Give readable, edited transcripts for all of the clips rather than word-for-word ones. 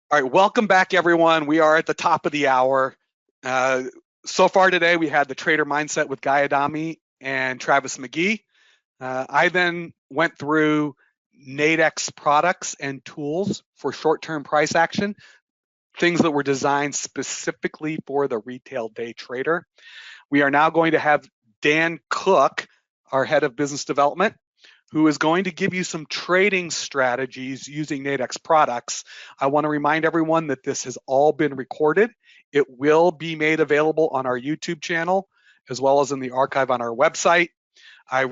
All right, welcome back, everyone. We are at the top of the hour. So far today, we had the Trader Mindset with Guy Adami and Travis McGee. I then went through Nadex products and tools for short-term price action, things that were designed specifically for the retail day trader. We are now going to have Dan Cook, our head of business development, who is going to give you some trading strategies using Nadex products. I want to remind everyone that this has all been recorded. It will be made available on our YouTube channel, as well as in the archive on our website. I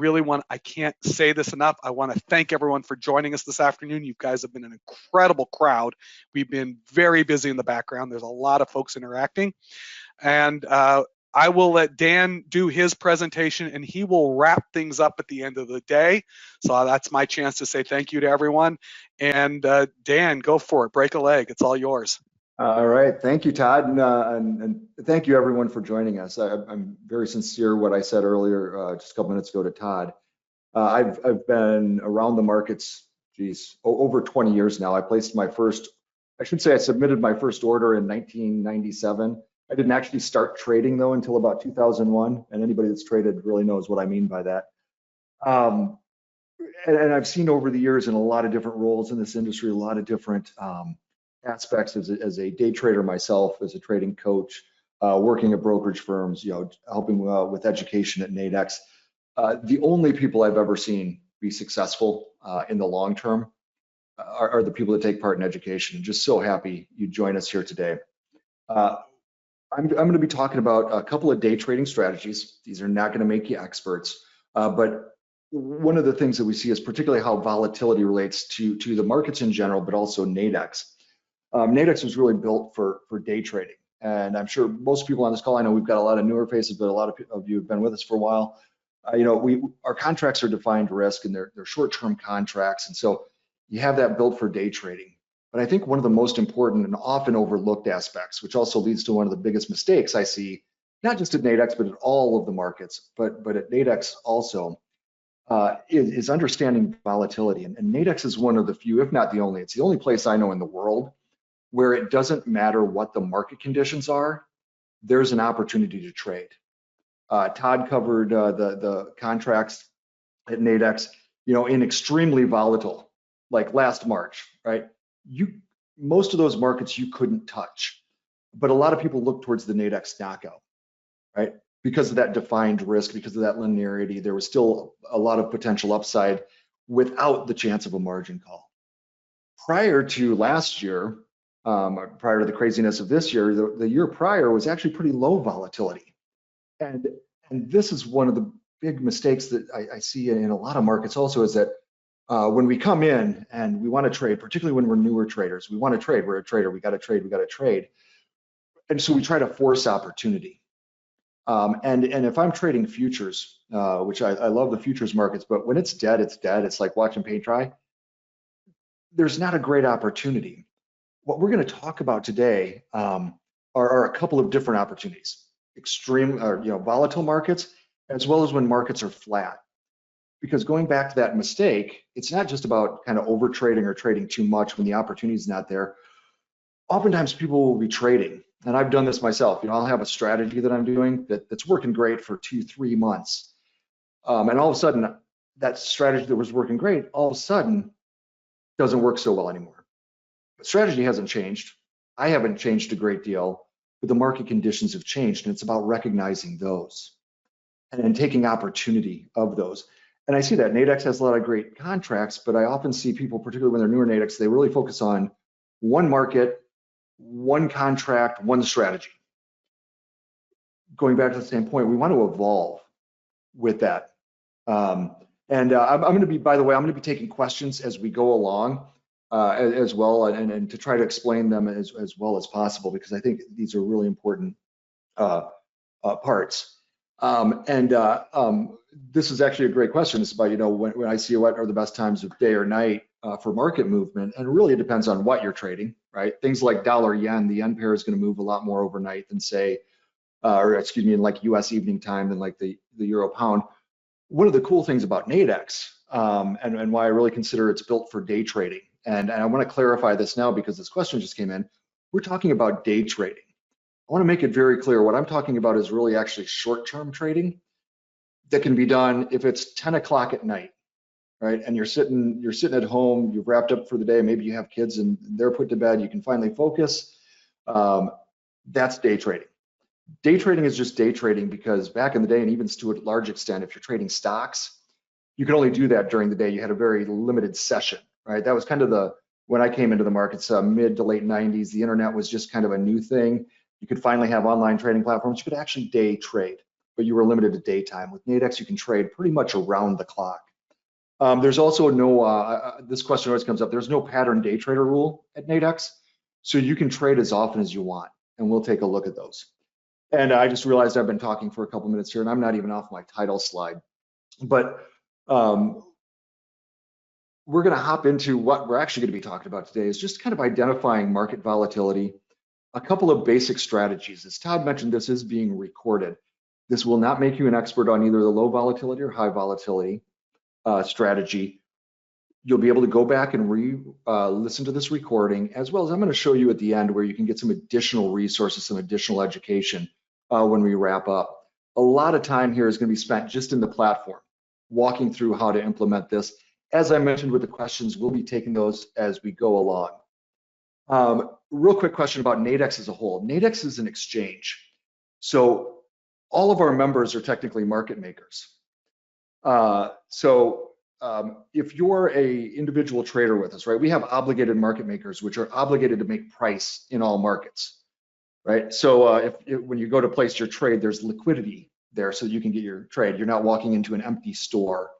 can't say this enough. I want to thank everyone for joining us this afternoon. You guys have been an incredible crowd. We've been very busy in the background. There's a lot of folks interacting. And I will let Dan do his presentation, and he will wrap things up at the end of the day. So that's my chance to say thank you to everyone. And Dan, go for it. Break a leg. It's all yours. All right. Thank you, Todd. And thank you, everyone, for joining us. I'm very sincere what I said earlier just a couple minutes ago to Todd. I've been around the markets, over 20 years now. I submitted my first order in 1997. I didn't actually start trading, though, until about 2001. And anybody that's traded really knows what I mean by that. And I've seen over the years in a lot of different roles in this industry, a lot of different aspects as a day trader myself, as a trading coach, working at brokerage firms, helping with education at Nadex. The only people I've ever seen be successful in the long term are the people that take part in education. Just so happy you join us here today. I'm going to be talking about a couple of day trading strategies. These are not going to make you experts, but one of the things that we see is particularly how volatility relates to the markets in general, but also Nadex. Nadex was really built for day trading, and I'm sure most people on this call, I know we've got a lot of newer faces, but a lot of you have been with us for a while. Our contracts are defined risk, and they're short-term contracts, and so you have that built for day trading. But I think one of the most important and often overlooked aspects, which also leads to one of the biggest mistakes I see, not just at Nadex, but at all of the markets, but at Nadex also, is understanding volatility. And Nadex is one of the few, if not the only, it's the only place I know in the world where it doesn't matter what the market conditions are, there's an opportunity to trade. Todd covered the contracts at Nadex, in extremely volatile, like last March, right? Most of those markets you couldn't touch, but a lot of people look towards the Nadex knockout, right? Because of that defined risk, because of that linearity, there was still a lot of potential upside without the chance of a margin call. Prior to last year, prior to the craziness of this year, the year prior was actually pretty low volatility. And this is one of the big mistakes that I see in a lot of markets also, is that when we come in and we want to trade, particularly when we're newer traders, we want to trade, we're a trader, we got to trade. And so we try to force opportunity. And if I'm trading futures, which I love the futures markets, but when it's dead, it's dead. It's like watching paint dry. There's not a great opportunity. What we're going to talk about today are a couple of different opportunities: extreme, volatile markets, as well as when markets are flat. Because going back to that mistake, it's not just about kind of over trading or trading too much when the opportunity is not there. Oftentimes people will be trading, and I've done this myself. I'll have a strategy that I'm doing that's working great for 2-3 months, and all of a sudden that strategy that was working great all of a sudden doesn't work so well anymore. But strategy hasn't changed. I haven't changed a great deal, but the market conditions have changed, and it's about recognizing those and taking opportunity of those. And I see that Nadex has a lot of great contracts, but I often see people, particularly when they're newer Nadex, they really focus on one market, one contract, one strategy. Going back to the same point, we want to evolve with that. I'm going to be, by the way, I'm going to be taking questions as we go along as well, and to try to explain them as well as possible, because I think these are really important parts. This is actually a great question. It's about, when I see what are the best times of day or night for market movement, and really it depends on what you're trading, right? Things like dollar yen, the yen pair is going to move a lot more overnight than say, in like US evening time than like the euro pound. One of the cool things about Nadex, and why I really consider it's built for day trading, And I want to clarify this now because this question just came in. We're talking about day trading. I want to make it very clear. What I'm talking about is really actually short-term trading that can be done if it's 10 o'clock at night, right? And you're sitting at home, you've wrapped up for the day, maybe you have kids and they're put to bed, you can finally focus. That's day trading. Day trading is just day trading because back in the day, and even to a large extent, if you're trading stocks, you could only do that during the day. You had a very limited session, right? That was kind of when I came into the markets, mid to late 90s, the internet was just kind of a new thing. You could finally have online trading platforms. You could actually day trade, but you were limited to daytime. With Nadex, you can trade pretty much around the clock. There's also no, this question always comes up, there's no pattern day trader rule at Nadex, so you can trade as often as you want, and we'll take a look at those. And I just realized I've been talking for a couple minutes here, and I'm not even off my title slide. But we're going to hop into what we're actually going to be talking about today is just kind of identifying market volatility, a couple of basic strategies. As Todd mentioned, this is being recorded. This will not make you an expert on either the low volatility or high volatility strategy. You'll be able to go back and listen to this recording, as well as I'm going to show you at the end where you can get some additional resources, some additional education when we wrap up. A lot of time here is going to be spent just in the platform, walking through how to implement this. As I mentioned with the questions, we'll be taking those as we go along. Real quick question about Nadex as a whole. Nadex is an exchange. So all of our members are technically market makers. If you're a individual trader with us, right, we have obligated market makers, which are obligated to make price in all markets, right? So when you go to place your trade, there's liquidity there so you can get your trade. You're not walking into an empty store.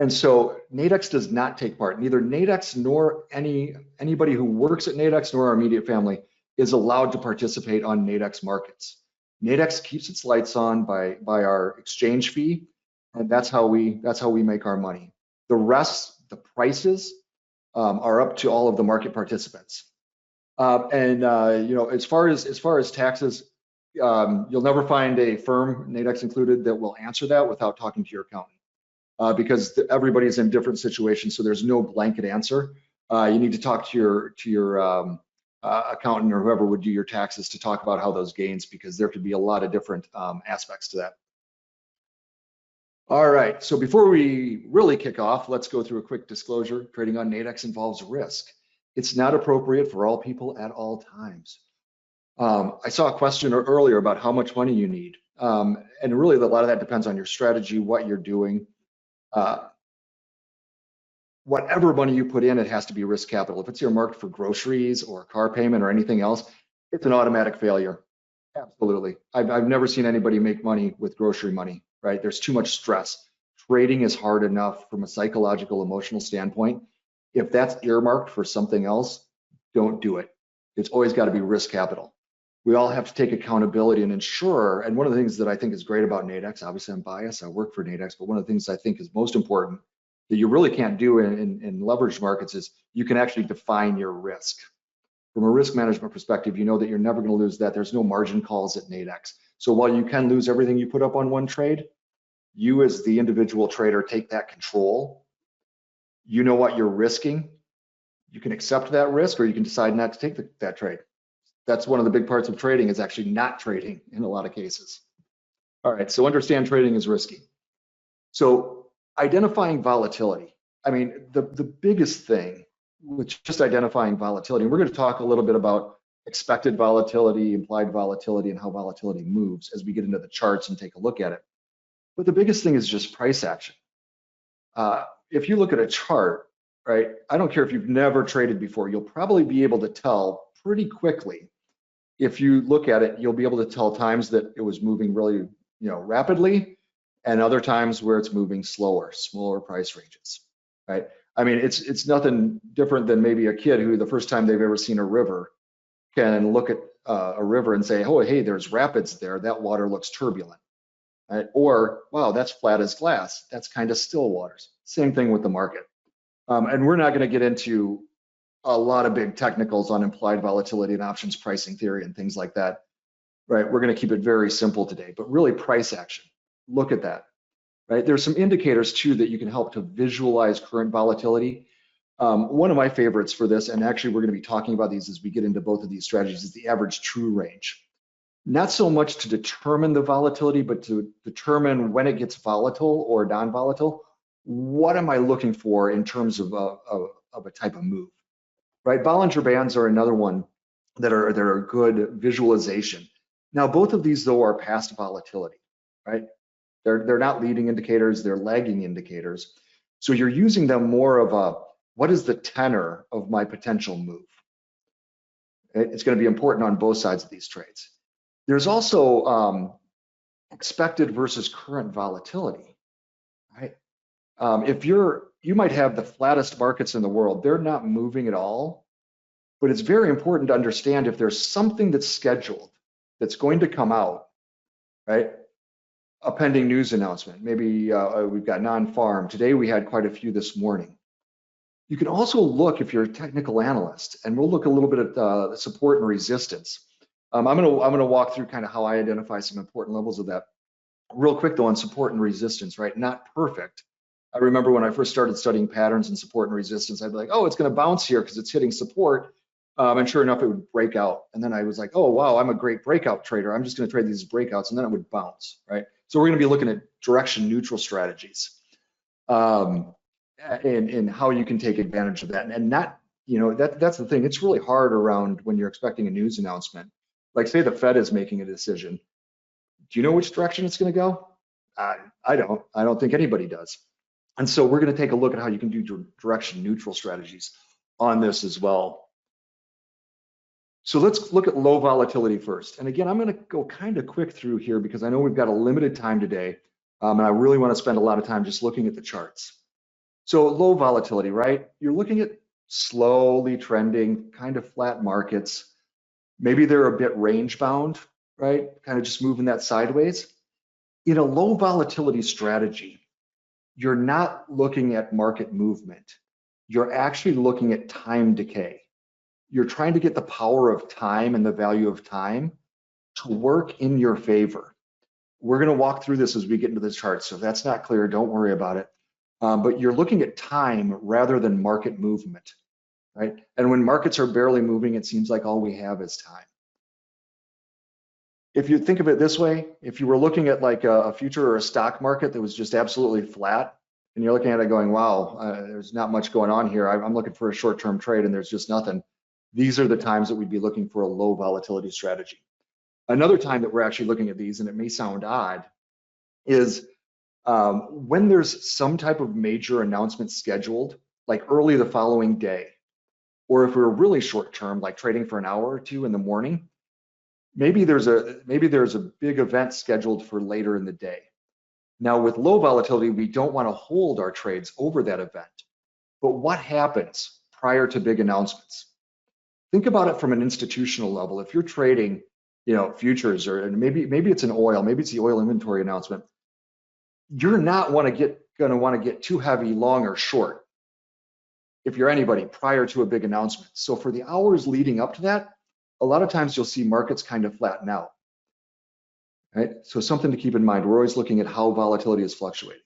And so Nadex does not take part. Neither Nadex nor anybody who works at Nadex nor our immediate family is allowed to participate on Nadex markets. Nadex keeps its lights on by our exchange fee, and that's how we make our money. The rest, the prices, are up to all of the market participants. As far as taxes, you'll never find a firm, Nadex included, that will answer that without talking to your accountant. Because everybody's in different situations, so there's no blanket answer. You need to talk to your accountant or whoever would do your taxes to talk about how those gains, because there could be a lot of different aspects to that. All right, so before we really kick off, let's go through a quick disclosure. Trading on Nadex involves risk. It's not appropriate for all people at all times. I saw a question earlier about how much money you need. And really a lot of that depends on your strategy, what you're doing. Whatever money you put in, it has to be risk capital. If it's earmarked for groceries or car payment or anything else, it's an automatic failure. Absolutely. I've never seen anybody make money with grocery money, right? There's too much stress. Trading is hard enough from a psychological, emotional standpoint. If that's earmarked for something else, don't do it. It's always got to be risk capital. We all have to take accountability and ensure, and one of the things that I think is great about Nadex, obviously I'm biased, I work for Nadex, but one of the things I think is most important that you really can't do in leveraged markets is you can actually define your risk. From a risk management perspective, you know that you're never going to lose that. There's no margin calls at Nadex. So while you can lose everything you put up on one trade, you as the individual trader take that control. You know what you're risking. You can accept that risk or you can decide not to take that trade. That's one of the big parts of trading is actually not trading in a lot of cases. All right, so understand trading is risky. So identifying volatility. I mean, the biggest thing with just identifying volatility, and we're going to talk a little bit about expected volatility, implied volatility, and how volatility moves as we get into the charts and take a look at it. But the biggest thing is just price action. If you look at a chart, right, I don't care if you've never traded before, you'll probably be able to tell pretty quickly. If you look at it, you'll be able to tell times that it was moving really, rapidly, and other times where it's moving slower, smaller price ranges, right? I mean, it's nothing different than maybe a kid who the first time they've ever seen a river can look at a river and say, oh, hey, there's rapids there. That water looks turbulent, right? Or, wow, that's flat as glass. That's kind of still waters. Same thing with the market. And we're not going to get into a lot of big technicals on implied volatility and options pricing theory and things like that, right? We're going to keep it very simple today, but really price action. Look at that, right? There's some indicators too that you can help to visualize current volatility. One of my favorites for this, and actually we're going to be talking about these as we get into both of these strategies, is the average true range. Not so much to determine the volatility, but to determine when it gets volatile or non-volatile. What am I looking for in terms of a type of move, right? Bollinger Bands are another one that are a good visualization. Now, both of these though are past volatility, right? They're not leading indicators, they're lagging indicators. So you're using them more of a, what is the tenor of my potential move? It's going to be important on both sides of these trades. There's also expected versus current volatility, right? You might have the flattest markets in the world, they're not moving at all, but it's very important to understand if there's something that's scheduled that's going to come out, right? A pending news announcement. Maybe we've got non-farm. Today we had quite a few this morning. You can also look if you're a technical analyst, and we'll look a little bit at support and resistance. I'm gonna walk through kind of how I identify some important levels of that. Real quick though on support and resistance, right? Not perfect. I remember when I first started studying patterns and support and resistance, I'd be like, oh, it's gonna bounce here because it's hitting support. And sure enough, it would break out. And then I was like, oh, wow, I'm a great breakout trader. I'm just gonna trade these breakouts, and then it would bounce, right? So we're gonna be looking at direction neutral strategies and how you can take advantage of that. And not, that's the thing, it's really hard around when you're expecting a news announcement. Like say the Fed is making a decision. Do you know which direction it's gonna go? I don't think anybody does. And so we're gonna take a look at how you can do direction neutral strategies on this as well. So let's look at low volatility first. And again, I'm gonna go kind of quick through here because I know we've got a limited time today. And I really wanna spend a lot of time just looking at the charts. So low volatility, right? You're looking at slowly trending, kind of flat markets. Maybe they're a bit range bound, right? Kind of just moving that sideways. In a low volatility strategy, you're not looking at market movement. You're actually looking at time decay. You're trying to get the power of time and the value of time to work in your favor. We're going to walk through this as we get into this chart. So if that's not clear, don't worry about it. But you're looking at time rather than market movement, right? And when markets are barely moving, it seems like all we have is time. If you think of it this way, if you were looking at like a future or a stock market that was just absolutely flat, and you're looking at it going, wow, there's not much going on here. I'm looking for a short-term trade and there's just nothing. These are the times that we'd be looking for a low volatility strategy. Another time that we're actually looking at these, and it may sound odd, is when there's some type of major announcement scheduled, like early the following day, or if we're really short term, like trading for an hour or two in the morning, maybe there's a big event scheduled for later in the day. Now with low volatility, we don't want to hold our trades over that event. But what happens prior to big announcements? Think about it from an institutional level. If you're trading, futures, or maybe it's an oil, maybe it's the oil inventory announcement, you're not going to want to get too heavy, long or short, if you're anybody, prior to a big announcement. So for the hours leading up to that, a lot of times you'll see markets kind of flatten out, right? So something to keep in mind. We're always looking at how volatility is fluctuating.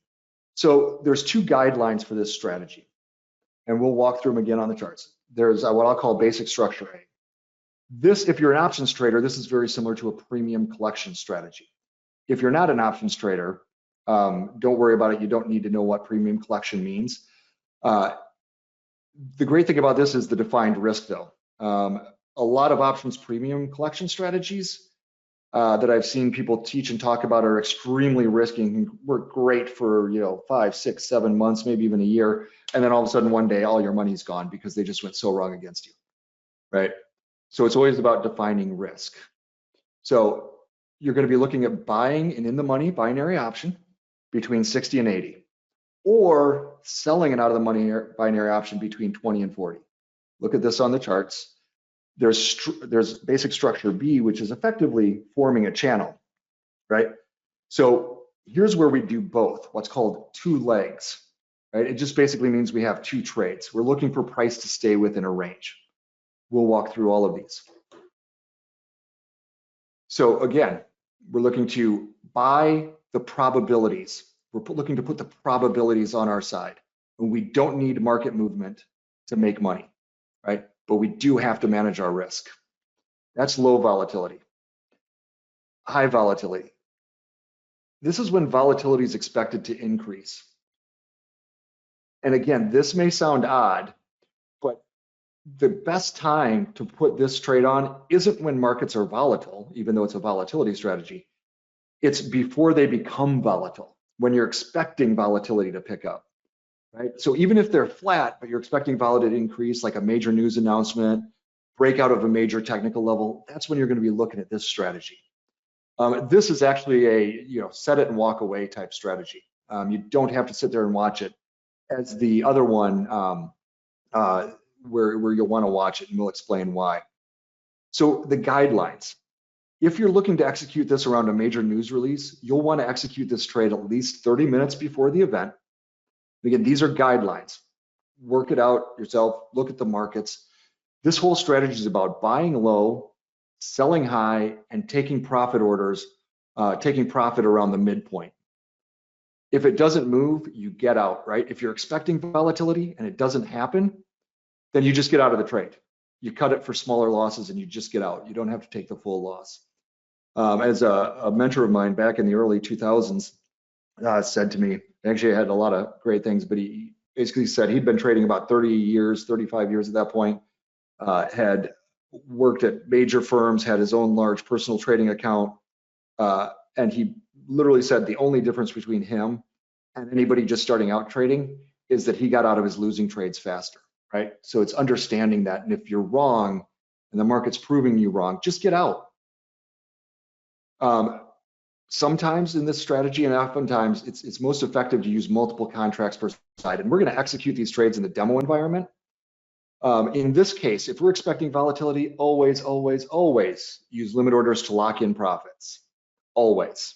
So there's two guidelines for this strategy, and we'll walk through them again on the charts. There's what I'll call basic structure A. This, if you're an options trader, this is very similar to a premium collection strategy. If you're not an options trader, don't worry about it. You don't need to know what premium collection means. The great thing about this is the defined risk, though. A lot of options premium collection strategies that I've seen people teach and talk about are extremely risky and work great for 5, 6, 7 months, maybe even a year, and then all of a sudden one day all your money's gone because they just went so wrong against you, right? So it's always about defining risk. So you're going to be looking at buying an in-the-money binary option between 60 and 80, or selling an out-of-the-money binary option between 20 and 40. Look at this on the charts. There's basic structure B, which is effectively forming a channel, right? So here's where we do both, what's called two legs, right? It just basically means we have two trades. We're looking for price to stay within a range. We'll walk through all of these. So again, we're looking to buy the probabilities We're looking to put the probabilities on our side. And we don't need market movement to make money, right? But we do have to manage our risk. That's low volatility. High volatility. This is when volatility is expected to increase. And again, this may sound odd, but the best time to put this trade on isn't when markets are volatile, even though it's a volatility strategy. It's before they become volatile, when you're expecting volatility to pick up, right? So even if they're flat, but you're expecting volatility to increase, like a major news announcement, breakout of a major technical level, that's when you're going to be looking at this strategy. This is actually a set it and walk away type strategy. You don't have to sit there and watch it as the other one where you'll want to watch it, and we'll explain why. So the guidelines. If you're looking to execute this around a major news release, you'll want to execute this trade at least 30 minutes before the event. Again, these are guidelines. Work it out yourself, look at the markets. This whole strategy is about buying low, selling high, and taking profit orders, taking profit around the midpoint. If it doesn't move, you get out, right? If you're expecting volatility and it doesn't happen, then you just get out of the trade. You cut it for smaller losses and you just get out. You don't have to take the full loss. As a mentor of mine back in the early 2000s said to me, actually I had a lot of great things, but he basically said he'd been trading about 30 years, 35 years at that point, had worked at major firms, had his own large personal trading account, and he literally said the only difference between him and anybody just starting out trading is that he got out of his losing trades faster, right? So it's understanding that, and if you're wrong and the market's proving you wrong, just get out. Sometimes in this strategy, and oftentimes it's most effective to use multiple contracts per side, and we're going to execute these trades in the demo environment. In this case, if we're expecting volatility, always use limit orders to lock in profits, always.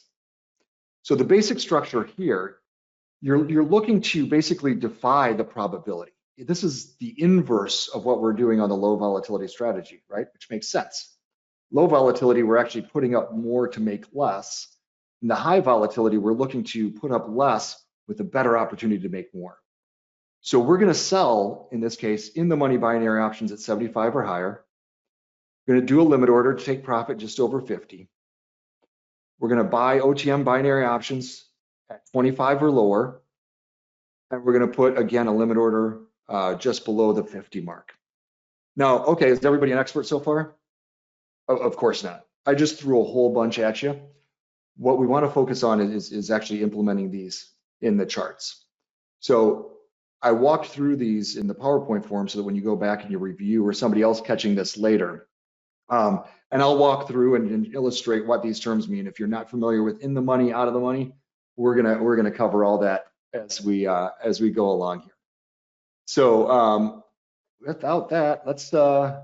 So the basic structure here, you're looking to basically defy the probability. This is the inverse of what we're doing on the low volatility strategy, right? Which makes sense. Low volatility, we're actually putting up more to make less. In the high volatility, we're looking to put up less with a better opportunity to make more. So we're going to sell, in this case, in the money binary options at 75 or higher. We're going to do a limit order to take profit just over 50. We're going to buy OTM binary options at 25 or lower. And we're going to put, again, a limit order just below the 50 mark. Now, okay, is everybody an expert so far? Of course not. I just threw a whole bunch at you. What we want to focus on is actually implementing these in the charts. So I walked through these in the PowerPoint form so that when you go back and you review, or somebody else catching this later, and I'll walk through and illustrate what these terms mean. If you're not familiar with in the money, out of the money, we're gonna cover all that as we go along here. So without that, let's go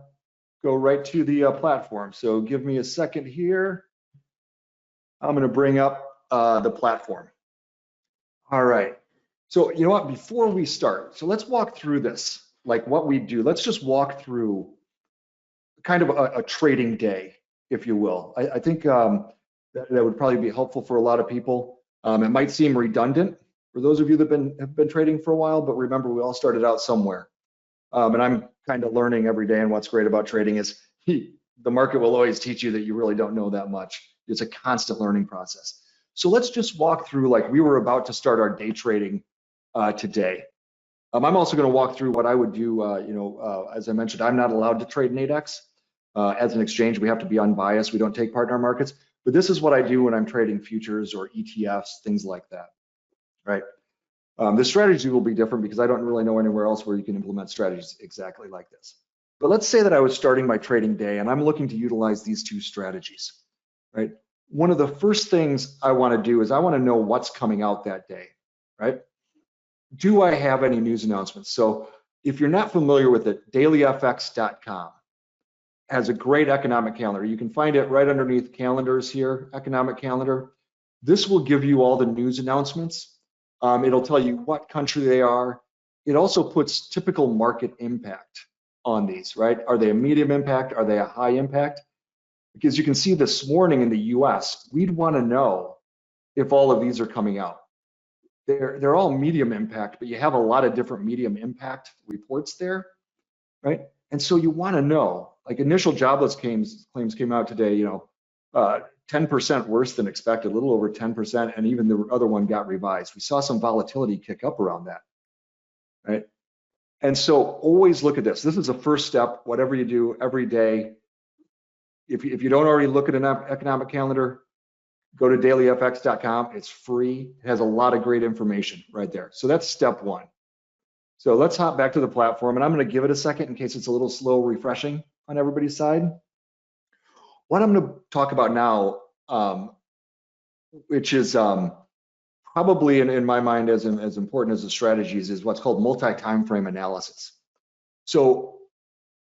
right to the platform. So give me a second here. I'm going to bring up the platform. All right. So you know what, before we start, so let's walk through this, like what we do. Let's just walk through kind of a trading day, if you will. I think that would probably be helpful for a lot of people. It might seem redundant for those of you that have been trading for a while, but remember, we all started out somewhere. And I'm kind of learning every day, and what's great about trading is the market will always teach you that you really don't know that much. It's a constant learning process. So let's just walk through like we were about to start our day trading today. I'm also going to walk through what I would do. As I mentioned, I'm not allowed to trade Nadex. As an exchange, we have to be unbiased. We don't take part in our markets. But this is what I do when I'm trading futures or ETFs, things like that, right? The strategy will be different because I don't really know anywhere else where you can implement strategies exactly like this. But let's say that I was starting my trading day and I'm looking to utilize these two strategies, right? One of the first things I want to do is I want to know what's coming out that day, right? Do I have any news announcements? So if you're not familiar with it, dailyfx.com has a great economic calendar. You can find it right underneath calendars here, economic calendar. This will give you all the news announcements. It'll tell you what country they are. It also puts typical market impact on these, right? Are they a medium impact? Are they a high impact? Because you can see this morning in the US, we'd want to know if all of these are coming out. they're all medium impact, but you have a lot of different medium impact reports there, right? And so you want to know, like initial jobless claims came out today, 10% worse than expected, a little over 10%, and even the other one got revised. We saw some volatility kick up around that, right? And so always look at this. This is a first step, whatever you do every day. If you don't already look at an economic calendar, go to dailyfx.com. It's free. It has a lot of great information right there. So that's step one. So let's hop back to the platform, and I'm going to give it a second in case it's a little slow refreshing on everybody's side. What I'm going to talk about now, which is probably in my mind as important as the strategies, is what's called multi-time frame analysis. So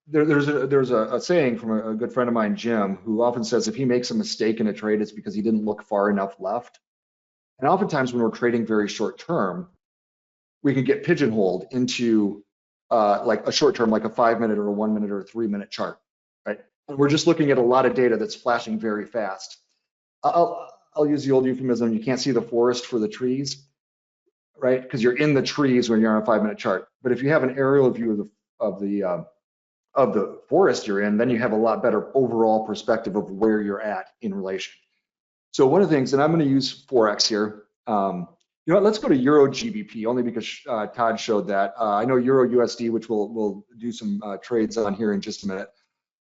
there's a saying from a good friend of mine, Jim, who often says if he makes a mistake in a trade, it's because he didn't look far enough left. And oftentimes when we're trading very short term, we can get pigeonholed into like a short term, like a 5-minute or a 1-minute or a 3-minute chart, right? And we're just looking at a lot of data that's flashing very fast. I'll use the old euphemism, you can't see the forest for the trees, right? Because you're in the trees when you're on a 5-minute chart. But if you have an aerial view of the forest you're in, then you have a lot better overall perspective of where you're at in relation. So one of the things, and I'm going to use Forex here. You know what, let's go to Euro GBP, only because Todd showed that. I know Euro USD, which we'll do some trades on here in just a minute.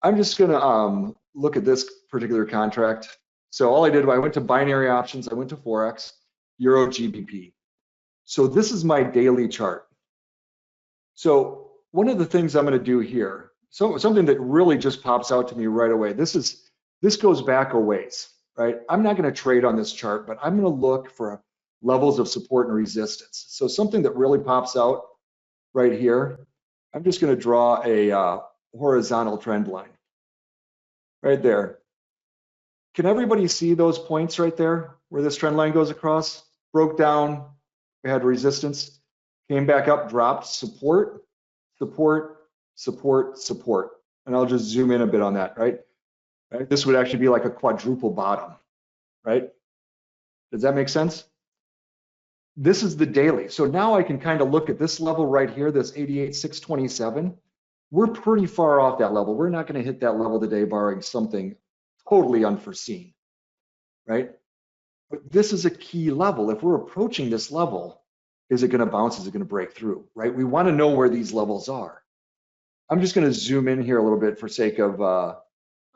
I'm just going to look at this particular contract. So all I did, I went to binary options, I went to Forex, Euro GBP. So this is my daily chart. So one of the things I'm going to do here, something that really just pops out to me right away. This goes back a ways, right? I'm not going to trade on this chart, but I'm going to look for levels of support and resistance. So something that really pops out right here, I'm just going to draw a horizontal trend line right there. Can everybody see those points right there where this trend line goes across? Broke down, we had resistance, came back up, dropped, support, support, support, support. And I'll just zoom in a bit on that, right? This would actually be like a quadruple bottom, right? Does that make sense? This is the daily. So now I can kind of look at this level right here, this 88,627. We're pretty far off that level. We're not going to hit that level today, barring something totally unforeseen, right? But this is a key level. If we're approaching this level, is it going to bounce? Is it going to break through, right? We want to know where these levels are. I'm just going to zoom in here a little bit for sake of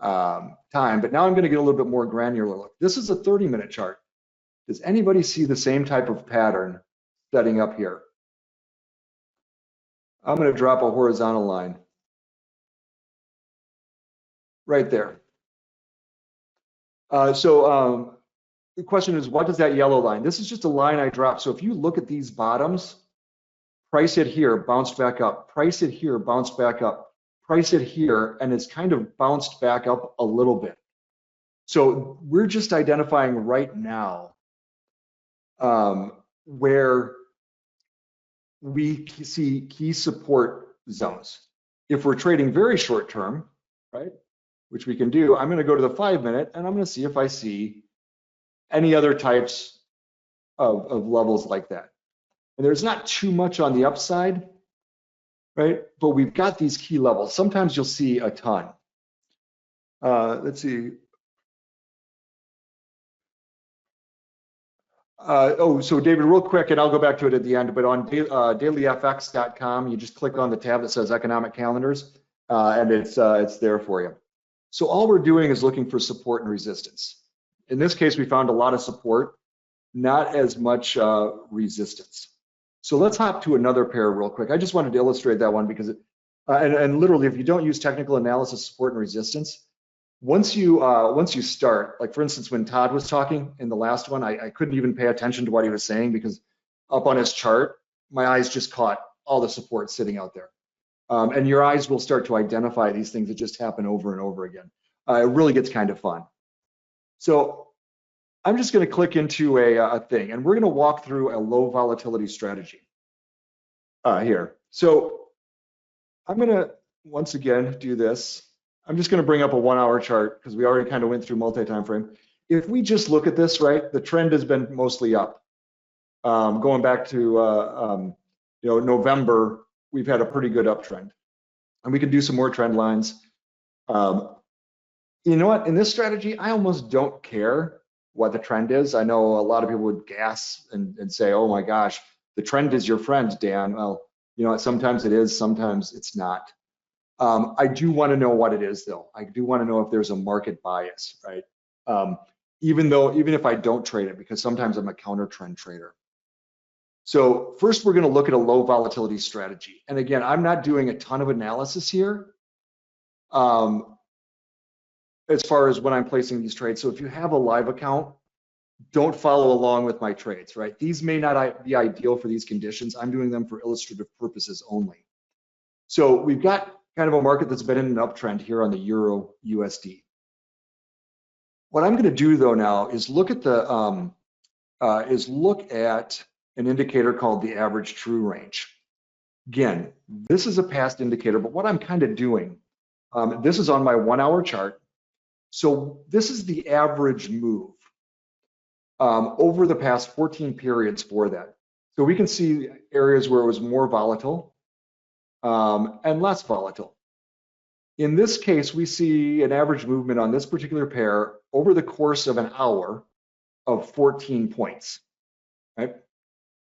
time, but now I'm going to get a little bit more granular look. This is a 30-minute chart. Does anybody see the same type of pattern setting up here? I'm going to drop a horizontal line right there. So the question is, what is that yellow line? This is just a line I dropped. So if you look at these bottoms, price it here, bounced back up, price it here, bounced back up, price it here, and it's kind of bounced back up a little bit. So we're just identifying right now where we see key support zones. If we're trading very short term, right, which we can do, I'm going to go to the 5-minute and I'm going to see if I see any other types of levels like that. And there's not too much on the upside, right? But we've got these key levels. Sometimes you'll see a ton. Let's see. So David, real quick, and I'll go back to it at the end, but on dailyfx.com, you just click on the tab that says economic calendars, and it's there for you. So all we're doing is looking for support and resistance. In this case, we found a lot of support, not as much resistance. So let's hop to another pair real quick. I just wanted to illustrate that one because, and literally, if you don't use technical analysis, support and resistance, once you start, like for instance, when Todd was talking in the last one, I couldn't even pay attention to what he was saying because up on his chart, my eyes just caught all the support sitting out there. And your eyes will start to identify these things that just happen over and over again. It really gets kind of fun. So I'm just going to click into a thing, and we're going to walk through a low volatility strategy here. So I'm going to, once again, do this. I'm just going to bring up a 1-hour chart because we already kind of went through multi-time frame. If we just look at this, right, the trend has been mostly up. Going back to November, we've had a pretty good uptrend, and we can do some more trend lines. You know what? In this strategy, I almost don't care what the trend is. I know a lot of people would gas and say, "Oh my gosh, the trend is your friend, Dan." Well, you know what? Sometimes it is, sometimes it's not. I do want to know what it is, though. I do want to know if there's a market bias, right? Even if I don't trade it, because sometimes I'm a counter trend trader. So first, we're going to look at a low volatility strategy. And again, I'm not doing a ton of analysis here as far as when I'm placing these trades. So if you have a live account, don't follow along with my trades, right? These may not be ideal for these conditions. I'm doing them for illustrative purposes only. So we've got kind of a market that's been in an uptrend here on the Euro USD. What I'm going to do though now is look at an indicator called the average true range. Again, this is a past indicator, but what I'm kind of doing, this is on my 1 hour chart. So this is the average move over the past 14 periods for that. So we can see areas where it was more volatile and less volatile. In this case, we see an average movement on this particular pair over the course of an hour of 14 points, right?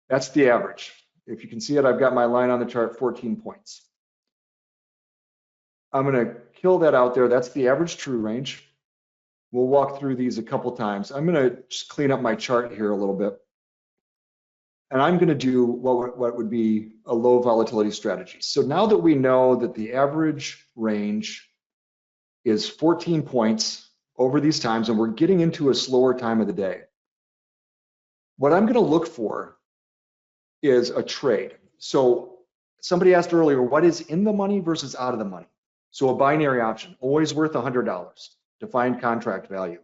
That's the average. If you can see it, I've got my line on the chart, 14 points. I'm gonna kill that out there. That's the average true range. We'll walk through these a couple times. I'm gonna just clean up my chart here a little bit. And I'm gonna do what would be a low volatility strategy. So now that we know that the average range is 14 points over these times, and we're getting into a slower time of the day, what I'm gonna look for is a trade. So somebody asked earlier, what is in the money versus out of the money? So a binary option, always worth $100, defined contract value.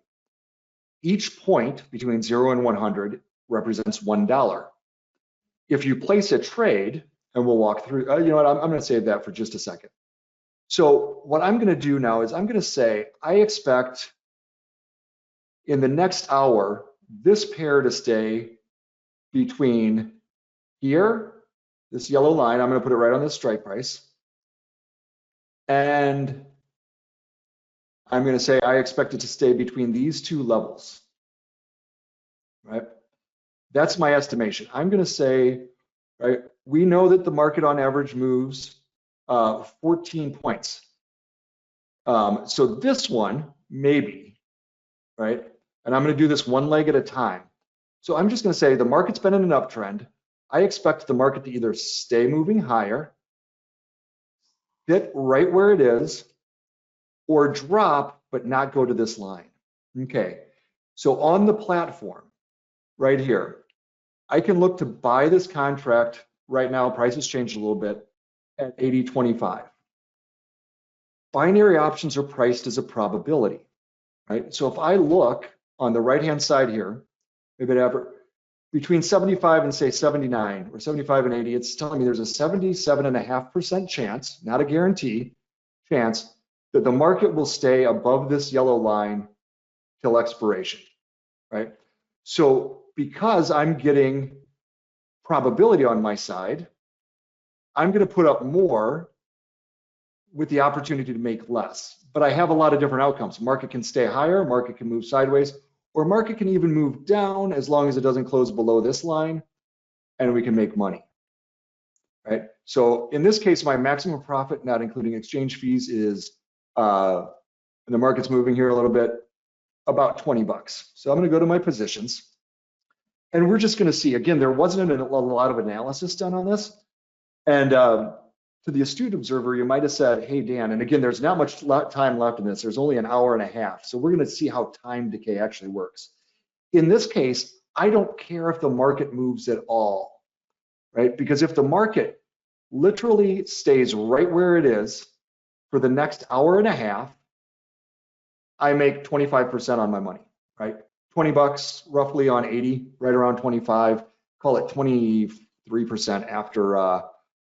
Each point between 0 and 100 represents $1. If you place a trade, and we'll walk through, you know what, I'm gonna save that for just a second. So what I'm gonna do now is I'm gonna say, I expect in the next hour, this pair to stay between here, this yellow line, I'm gonna put it right on this strike price. And I'm gonna say, I expect it to stay between these two levels, right? That's my estimation. I'm gonna say, right, we know that the market on average moves 14 points. So this one, maybe, right? And I'm gonna do this one leg at a time. So I'm just gonna say the market's been in an uptrend. I expect the market to either stay moving higher, sit right where it is, or drop, but not go to this line. Okay, so on the platform, right here, I can look to buy this contract right now, price has changed a little bit, at 80.25. Binary options are priced as a probability, right? So if I look on the right-hand side here, maybe between 75 and say 79, or 75 and 80, it's telling me there's a 77.5% chance, not a guarantee, chance that the market will stay above this yellow line till expiration, right? So because I'm getting probability on my side, I'm gonna put up more with the opportunity to make less. But I have a lot of different outcomes. Market can stay higher, market can move sideways, or market can even move down as long as it doesn't close below this line, and we can make money, right? So in this case, my maximum profit, not including exchange fees, is, and the market's moving here a little bit, about 20 bucks. So I'm gonna go to my positions, and we're just gonna see, again, there wasn't a lot of analysis done on this. And to the astute observer, you might have said, hey, Dan, and again, there's not much time left in this. There's only an hour and a half. So we're gonna see how time decay actually works. In this case, I don't care if the market moves at all, right? Because if the market literally stays right where it is for the next hour and a half, I make 25% on my money, right? 20 bucks roughly on 80, right around 25, call it 23%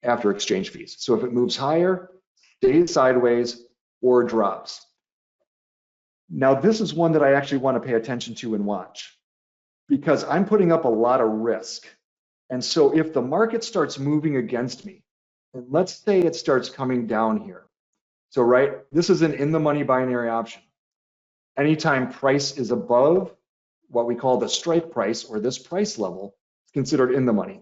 after exchange fees. So if it moves higher, stays sideways, or drops. Now, this is one that I actually want to pay attention to and watch, because I'm putting up a lot of risk And so if the market starts moving against me, and let's say it starts coming down here. So right, this is an in the money binary option. Anytime price is above what we call the strike price or this price level, it's considered in the money.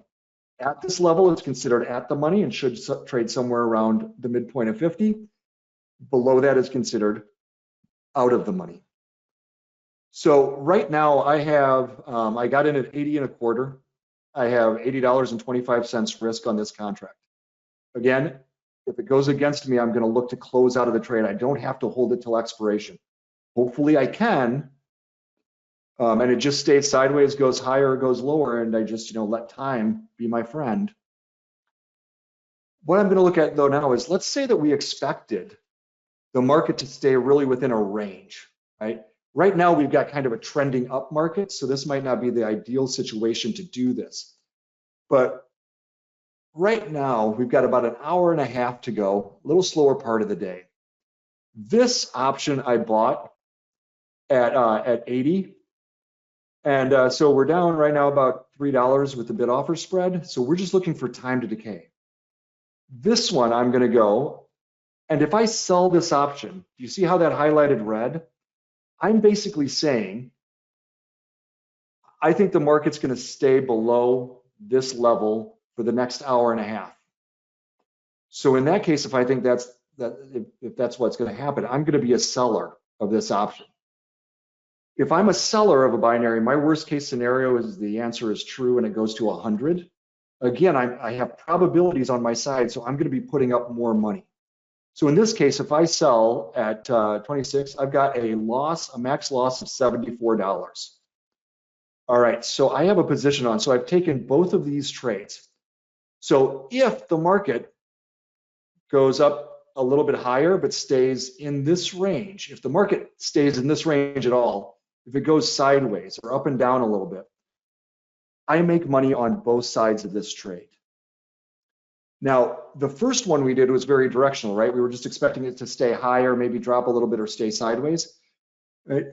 At this level, it's considered at the money and should trade somewhere around the midpoint of 50. Below that is considered out of the money. So right now I have, I got in at 80.25. I have $80.25 risk on this contract. Again, if it goes against me, I'm going to look to close out of the trade. I don't have to hold it till expiration. Hopefully I can, and it just stays sideways, goes higher, goes lower, and I just, let time be my friend. What I'm going to look at though now is, let's say that we expected the market to stay really within a range, right? Right now we've got kind of a trending up market, so this might not be the ideal situation to do this. But right now we've got about an hour and a half to go, a little slower part of the day. This option I bought at 80. And so we're down right now about $3 with the bid offer spread. So we're just looking for time to decay. This one I'm going to go, and if I sell this option, do you see how that highlighted red? I'm basically saying I think the market's going to stay below this level for the next hour and a half. So in that case, if I think if that's what's going to happen, I'm going to be a seller of this option. If I'm a seller of a binary, my worst case scenario is the answer is true and it goes to 100. Again, I have probabilities on my side, so I'm going to be putting up more money. So in this case, if I sell at 26, I've got a max loss of $74. All right, so I have a position on, so I've taken both of these trades. So if the market goes up a little bit higher but stays in this range, if the market stays in this range at all, if it goes sideways or up and down a little bit, I make money on both sides of this trade. Now, the first one we did was very directional, right? We were just expecting it to stay higher, maybe drop a little bit or stay sideways, right?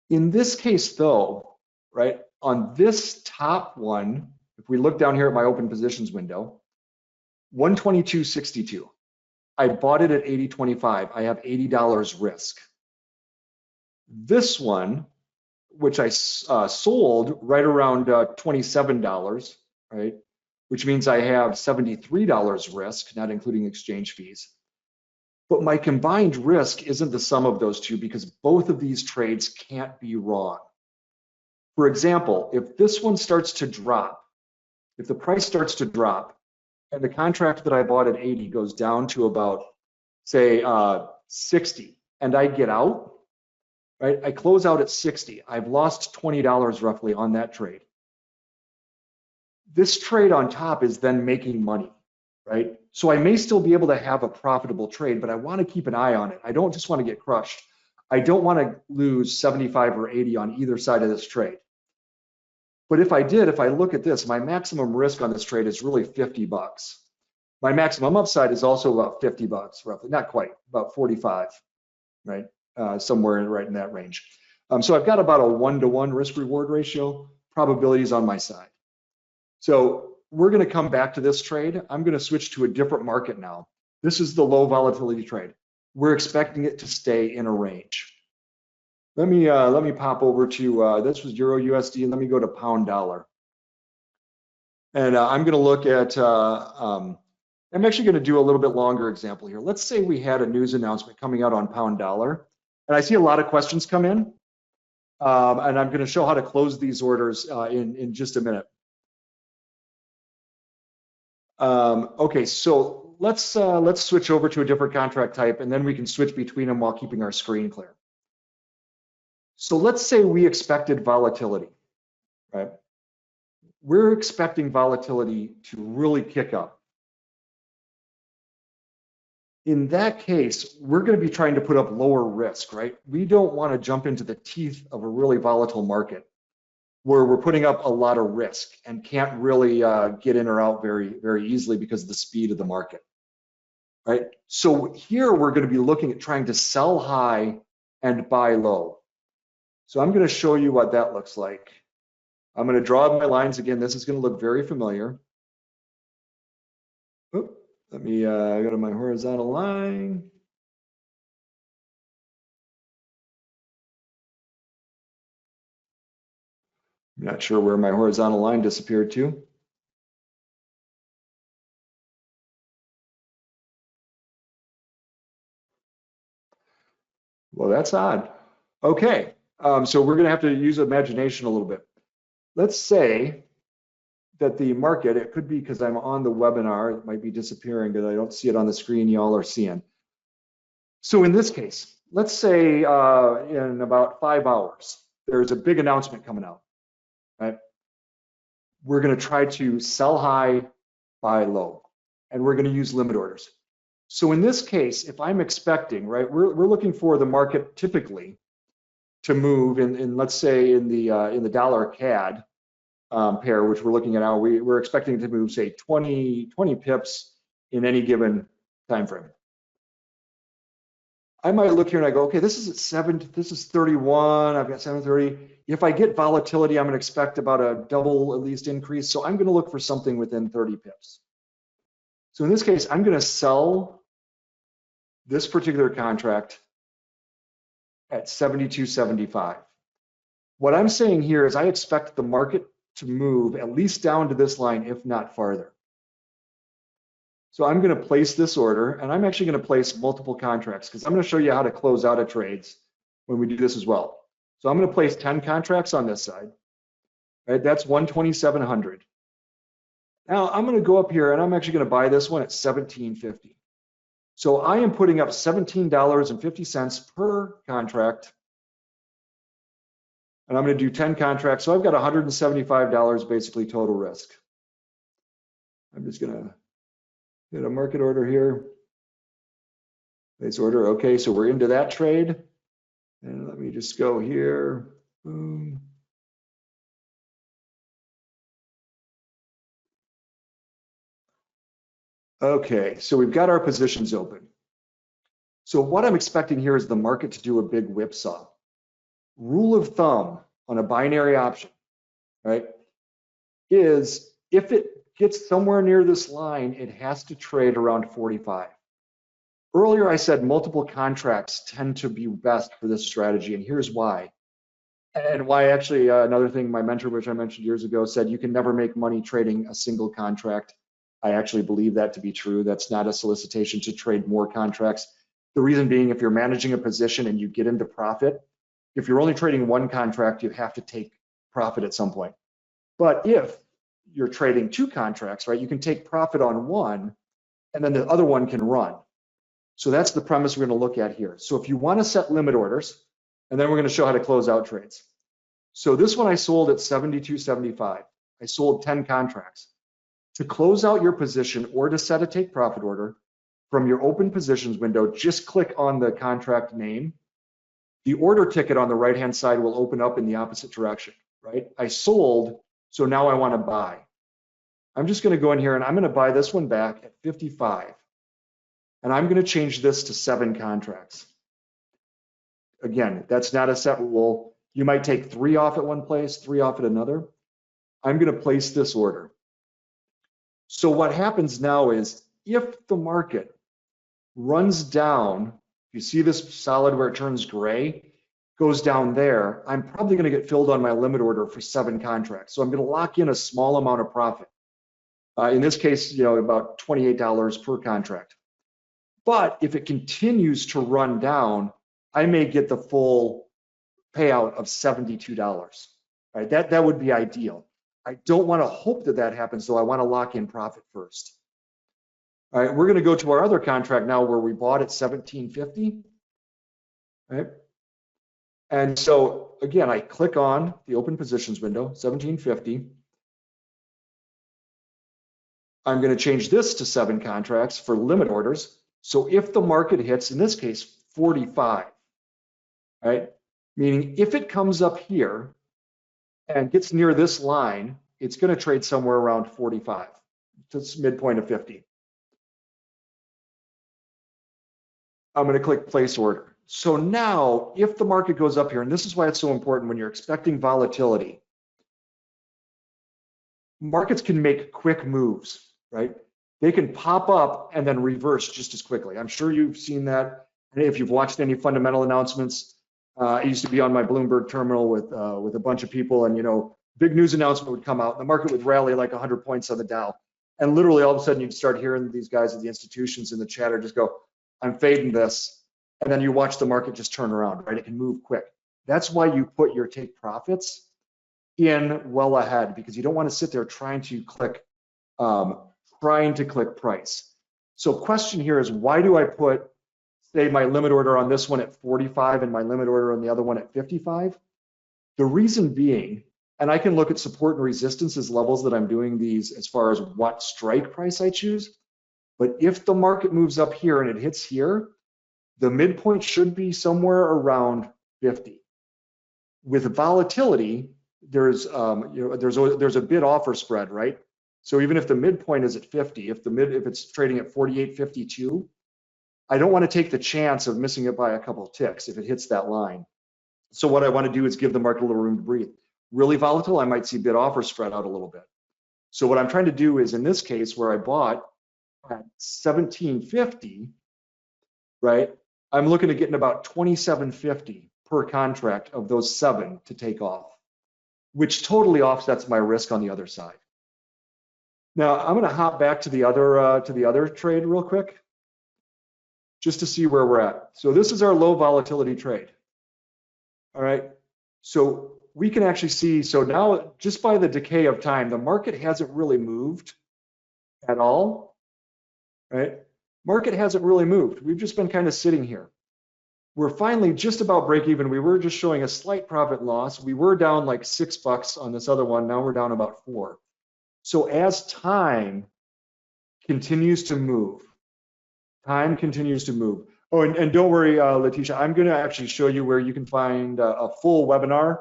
In this case though, right, on this top one, if we look down here at my open positions window, 122.62. I bought it at 80.25. I have $80 risk. This one, which I sold right around $27, right? Which means I have $73 risk, not including exchange fees. But my combined risk isn't the sum of those two because both of these trades can't be wrong. For example, if this one starts to drop, if the price starts to drop, and the contract that I bought at 80 goes down to about, say, 60, and I get out, right? I close out at 60. I've lost $20 roughly on that trade. This trade on top is then making money, right? So I may still be able to have a profitable trade, but I want to keep an eye on it. I don't just want to get crushed. I don't want to lose 75 or 80 on either side of this trade. But if I look at this, my maximum risk on this trade is really $50. My maximum upside is also about $50 roughly, not quite, about 45, right? Somewhere right in that range. So I've got about a 1-to-1 risk-reward ratio, probabilities on my side. So we're going to come back to this trade. I'm going to switch to a different market now. This is the low volatility trade. We're expecting it to stay in a range. Let me pop over to this was Euro USD, and let me go to pound dollar. And I'm going to look at. I'm actually going to do a little bit longer example here. Let's say we had a news announcement coming out on pound dollar, and I see a lot of questions come in, and I'm going to show how to close these orders in just a minute. Okay, so let's switch over to a different contract type, and then we can switch between them while keeping our screen clear. So let's say we expected volatility, right? We're expecting volatility to really kick up. In that case, we're going to be trying to put up lower risk, right? We don't want to jump into the teeth of a really volatile market where we're putting up a lot of risk and can't really get in or out very, very easily because of the speed of the market, right? So here we're going to be looking at trying to sell high and buy low. So I'm going to show you what that looks like. I'm going to draw my lines again. This is going to look very familiar. Oop, let me go to my horizontal line. I'm not sure where my horizontal line disappeared to. Well, that's odd. Okay, so we're going to have to use imagination a little bit. Let's say that the market, it could be because I'm on the webinar, it might be disappearing because I don't see it on the screen y'all are seeing. So in this case, let's say in about 5 hours, there's a big announcement coming out, right? We're going to try to sell high, buy low, and we're going to use limit orders. So in this case, if I'm expecting, right, we're looking for the market typically to move in let's say in the dollar CAD pair, which we're looking at now, we're expecting it to move, say, 20 pips in any given time frame. I might look here and I go, okay, this is at 7, this is 31, I've got 730. If I get volatility, I'm going to expect about a double at least increase. So I'm going to look for something within 30 pips. So in this case, I'm going to sell this particular contract at 72.75. What I'm saying here is I expect the market to move at least down to this line, if not farther. So I'm going to place this order, and I'm actually going to place multiple contracts because I'm going to show you how to close out of trades when we do this as well. So I'm going to place 10 contracts on this side, right? That's 12700. Now I'm going to go up here and I'm actually going to buy this one at 17.50. So I am putting up $17.50 per contract, and I'm going to do 10 contracts. So I've got $175 basically total risk. I'm just going to get a market order here. Place order. Okay, so we're into that trade. And let me just go here. Boom. Okay, so we've got our positions open. So what I'm expecting here is the market to do a big whipsaw. Rule of thumb on a binary option, right, is if it gets somewhere near this line, it has to trade around 45. Earlier, I said multiple contracts tend to be best for this strategy, and here's why. And why actually another thing my mentor, which I mentioned years ago, said you can never make money trading a single contract. I actually believe that to be true. That's not a solicitation to trade more contracts. The reason being, if you're managing a position and you get into profit, if you're only trading one contract, you have to take profit at some point. But if you're trading 2 contracts, right, you can take profit on one and then the other one can run. So that's the premise we're going to look at here. So if you want to set limit orders, and then we're going to show how to close out trades. So this one I sold at 72.75. I sold 10 contracts. To close out your position or to set a take profit order from your open positions window, just click on the contract name. The order ticket on the right-hand side will open up in the opposite direction, right? I sold, so now I want to buy. I'm just going to go in here and I'm going to buy this one back at 55. And I'm going to change this to 7 contracts. Again, that's not a set rule. You might take 3 off at one place, 3 off at another. I'm going to place this order. So what happens now is if the market runs down, you see this solid where it turns gray, goes down there, I'm probably going to get filled on my limit order for 7 contracts. So I'm going to lock in a small amount of profit. In this case, about $28 per contract. But if it continues to run down, I may get the full payout of $72. Right? That would be ideal. I don't want to hope that that happens, though. I want to lock in profit first. All right, we're going to go to our other contract now where we bought at 17.50. Right? And so again, I click on the open positions window, 17.50. I'm going to change this to 7 contracts for limit orders. So if the market hits, in this case, 45, right? Meaning if it comes up here and gets near this line, it's going to trade somewhere around 45 to its midpoint of 50. I'm going to click place order. So now if the market goes up here, and this is why it's so important when you're expecting volatility, markets can make quick moves, right? They can pop up and then reverse just as quickly. I'm sure you've seen that. And if you've watched any fundamental announcements, I used to be on my Bloomberg terminal with a bunch of people, and big news announcement would come out, and the market would rally like 100 points on the Dow, and literally all of a sudden you'd start hearing these guys at the institutions in the chatter just go, "I'm fading this," and then you watch the market just turn around, right? It can move quick. That's why you put your take profits in well ahead, because you don't want to sit there trying to click price. So question here is, why do I put, say, my limit order on this one at 45 and my limit order on the other one at 55? The reason being, and I can look at support and resistance as levels that I'm doing these as far as what strike price I choose. But if the market moves up here and it hits here, the midpoint should be somewhere around 50. With volatility, there's a bid offer spread, right? So even if the midpoint is at 50, if it's trading at 48.52, I don't want to take the chance of missing it by a couple of ticks if it hits that line. So what I want to do is give the market a little room to breathe. Really volatile, I might see bid offer spread out a little bit. So what I'm trying to do is, in this case where I bought at 17.50, right? I'm looking at getting about 27.50 per contract of those 7 to take off, which totally offsets my risk on the other side. Now I'm going to hop back to the other trade real quick, just to see where we're at. So this is our low volatility trade. All right. So we can actually see, so now just by the decay of time, the market hasn't really moved at all, right? Market hasn't really moved. We've just been kind of sitting here. We're finally just about break even. We were just showing a slight profit loss. We were down like $6 on this other one. Now we're down about 4. So as time continues to move, Oh, and don't worry, Letitia, I'm going to actually show you where you can find a full webinar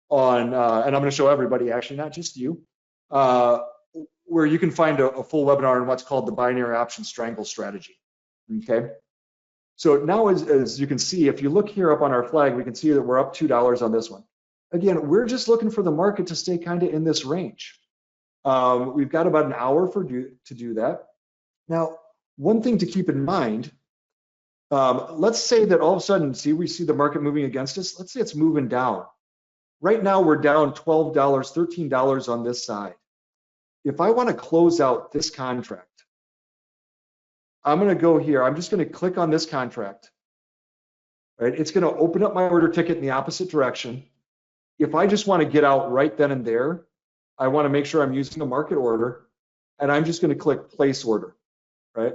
on, and I'm going to show everybody, actually, not just you, where you can find a full webinar on what's called the binary option strangle strategy. Okay. So now, as you can see, if you look here up on our flag, we can see that we're up $2 on this one. Again, we're just looking for the market to stay kind of in this range. We've got about an hour to do that. Now, one thing to keep in mind, let's say that all of a sudden, we see the market moving against us. Let's say it's moving down. Right now, we're down $12, $13 on this side. If I want to close out this contract, I'm going to go here. I'm just going to click on this contract. Right? It's going to open up my order ticket in the opposite direction. If I just want to get out right then and there, I want to make sure I'm using a market order, and I'm just going to click place order, right?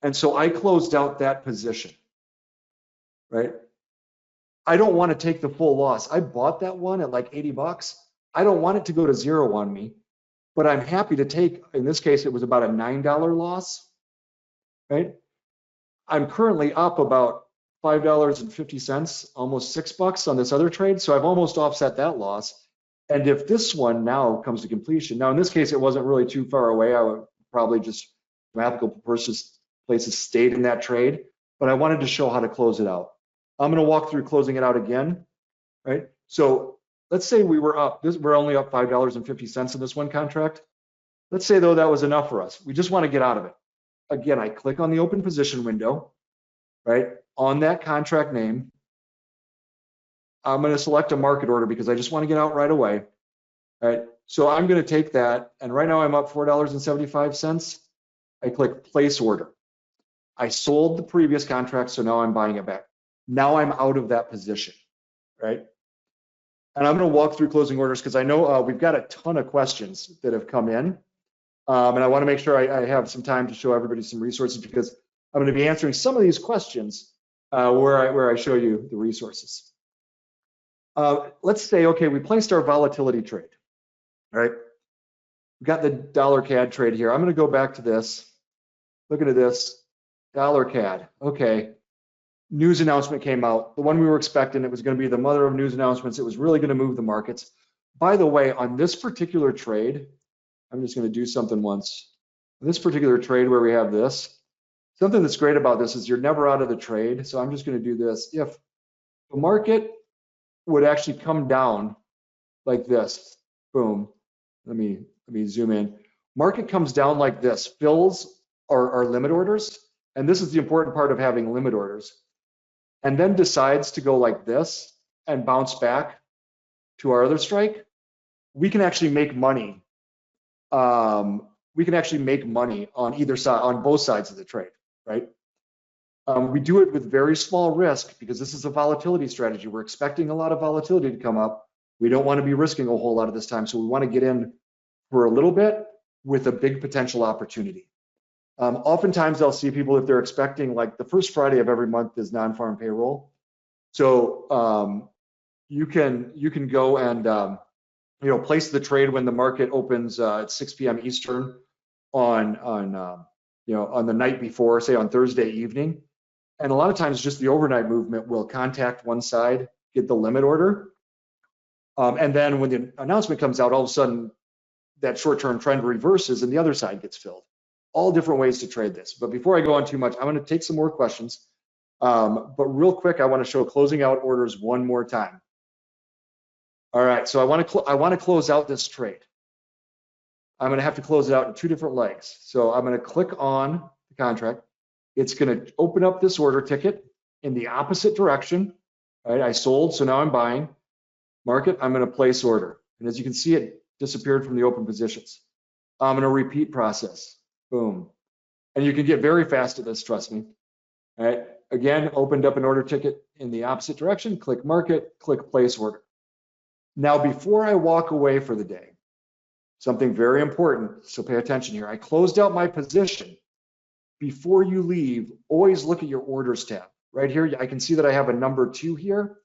And so I closed out that position, right? I don't want to take the full loss. I bought that one at like $80. I don't want it to go to 0 on me, but I'm happy to take, in this case, it was about a $9 loss, right? I'm currently up about $5.50, almost $6 on this other trade. So I've almost offset that loss. And if this one now comes to completion, now in this case, it wasn't really too far away. I would probably just, mathematical places stayed in that trade, but I wanted to show how to close it out. I'm going to walk through closing it out again, right? So let's say we were up, we're only up $5.50 in this one contract. Let's say though that was enough for us. We just want to get out of it. Again, I click on the open position window, right? On that contract name, I'm going to select a market order because I just want to get out right away, right? So I'm going to take that, and right now I'm up $4.75. I click place order. I sold the previous contract, so now I'm buying it back. Now I'm out of that position, right? And I'm going to walk through closing orders because I know we've got a ton of questions that have come in, and I want to make sure I have some time to show everybody some resources because I'm going to be answering some of these questions where I show you the resources. Let's say, okay, we placed our volatility trade, right? We've got the dollar CAD trade here. I'm going to go back to this. Looking at this, dollar CAD. Okay, news announcement came out. The one we were expecting, it was going to be the mother of news announcements. It was really going to move the markets. By the way, on this particular trade, I'm just going to do something once. On this particular trade where we have this, something that's great about this is you're never out of the trade. So I'm just going to do this. If the market would actually come down like this, boom, let me zoom in. Market comes down like this, fills our limit orders, and this is the important part of having limit orders, and then decides to go like this and bounce back to our other strike, we can actually make money. We can actually make money on either side, on both sides of the trade, right? We do it with very small risk because this is a volatility strategy. We're expecting a lot of volatility to come up. We don't want to be risking a whole lot of this time, so we want to get in for a little bit with a big potential opportunity. Oftentimes I'll see people if they're expecting, like, the first Friday of every month is non-farm payroll. So you can go and place the trade when the market opens at 6 p.m. Eastern on the night before, say on Thursday evening. And a lot of times just the overnight movement will contact one side, get the limit order. And then when the announcement comes out, all of a sudden that short-term trend reverses and the other side gets filled. All different ways to trade this. But before I go on too much, I'm going to take some more questions. But real quick, I want to show closing out orders one more time. All right, so I want to close out this trade. I'm going to have to close it out in two different legs. So I'm going to click on the contract. It's going to open up this order ticket in the opposite direction. All right, I sold, so now I'm buying. Market, I'm going to place order. And as you can see, it disappeared from the open positions. I'm going to repeat process. Boom. And you can get very fast at this, trust me. All right, again, opened up an order ticket in the opposite direction, click market, click place order. Now, before I walk away for the day, something very important, so pay attention here. I closed out my position. Before you leave, always look at your orders tab. Right here, I can see that I have a number 2 here.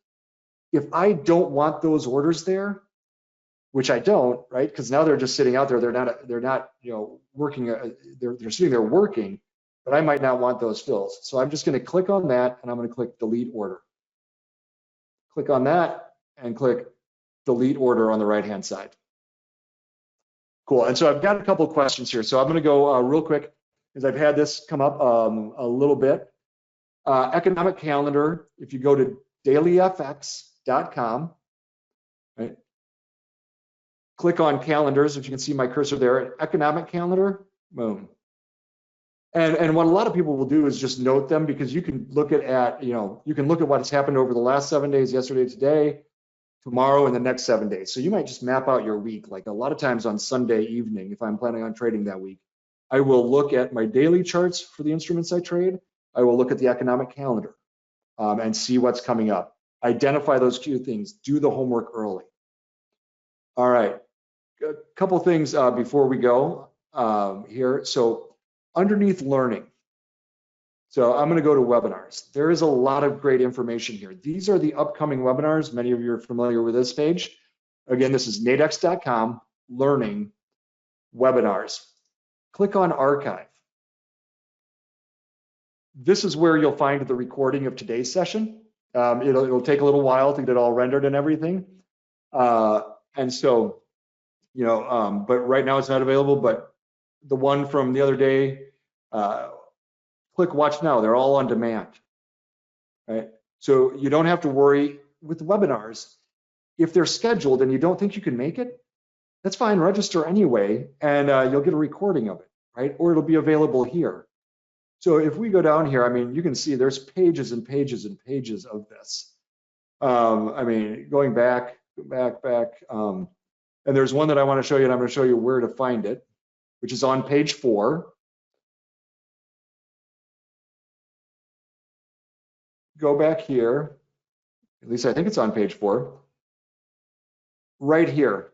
If I don't want those orders there, which I don't, right? Because now they're just sitting out there. They're not working. They're sitting there working, but I might not want those fills. So I'm just going to click on that, and I'm going to click delete order. Click on that and click delete order on the right-hand side. Cool. And so I've got a couple of questions here. So I'm going to go real quick because I've had this come up a little bit. Economic calendar. If you go to dailyfx.com, right? Click on calendars, if you can see my cursor there, economic calendar, boom. And what a lot of people will do is just note them because you can look at you can look at what has happened over the last 7 days, yesterday, today, tomorrow, and the next 7 days. So you might just map out your week. Like a lot of times on Sunday evening, if I'm planning on trading that week, I will look at my daily charts for the instruments I trade. I will look at the economic calendar and see what's coming up. Identify those few things. Do the homework early. All right. A couple things before we go here. So underneath learning, so I'm going to go to webinars. There is a lot of great information here. These are the upcoming webinars. Many of you are familiar with this page. Again, this is nadex.com, learning, webinars. Click on archive. This is where you'll find the recording of today's session. It'll take a little while to get it all rendered and everything. And so, but right now it's not available, but the one from the other day, click watch now, they're all on demand, right? So you don't have to worry with webinars. If they're scheduled and you don't think you can make it, that's fine, register anyway, and you'll get a recording of it, right? Or it'll be available here. So if we go down here, I mean, you can see there's pages and pages and pages of this. I mean, going back, and there's one that I want to show you, and I'm going to show you where to find it, which is on page 4. Go back here, at least I think it's on page 4. Right here,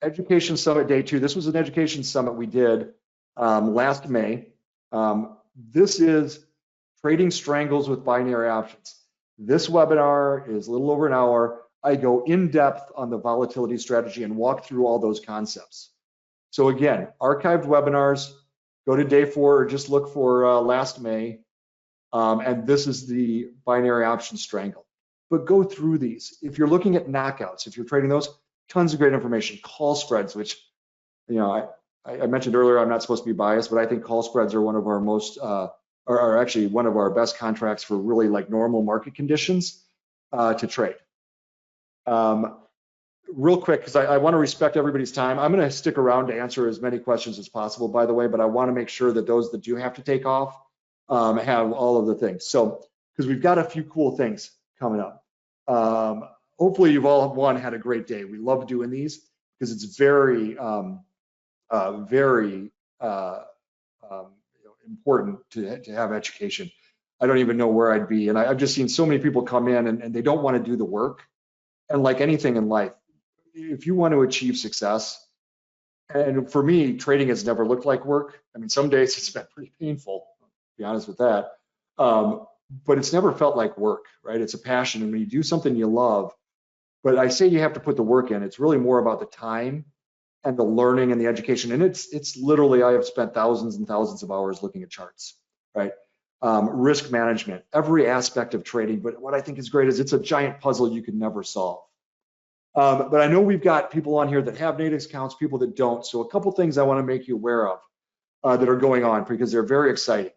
Education Summit Day 2. This was an education summit we did last May. This is trading strangles with binary options. This webinar is a little over an hour. I go in depth on the volatility strategy and walk through all those concepts. So again, archived webinars, go to day 4 or just look for last May. And this is the binary option strangle. But go through these. If you're looking at knockouts, if you're trading those, tons of great information. Call spreads, which, I mentioned earlier, I'm not supposed to be biased, but I think call spreads are one of our most, are actually one of our best contracts for really like normal market conditions to trade. real quick, because I want to respect everybody's time. I'm going to stick around to answer as many questions as possible, by the way, but I want to make sure that those that do have to take off have all of the things. So, because we've got a few cool things coming up. Hopefully you've all, had a great day. We love doing these because it's very, very important to have education. I don't even know where I'd be. And I've just seen so many people come in and they don't want to do the work. And like anything in life, if you want to achieve success, and for me, trading has never looked like work. I mean, some days it's been pretty painful, to be honest with that. But it's never felt like work, right? It's a passion. And when you do something you love, but I say you have to put the work in, it's really more about the time and the learning and the education. And it's literally, I have spent thousands and thousands of hours looking at charts, right? Risk management, every aspect of trading. But what I think is great is it's a giant puzzle you can never solve. But I know we've got people on here that have Nadex accounts, people that don't. So a couple things I want to make you aware of that are going on because they're very exciting.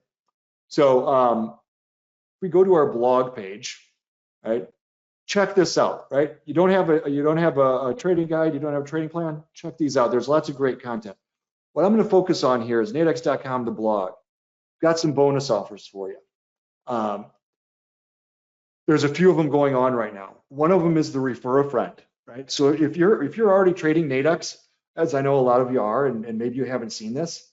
So if we go to our blog page, right? Check this out, right? You don't have a trading guide, you don't have a trading plan. Check these out. There's lots of great content. What I'm going to focus on here is nadex.com, the blog. Got some bonus offers for you. There's a few of them going on right now. One of them is the refer a friend, right? So if you're already trading Nadex, as I know a lot of you are, and maybe you haven't seen this,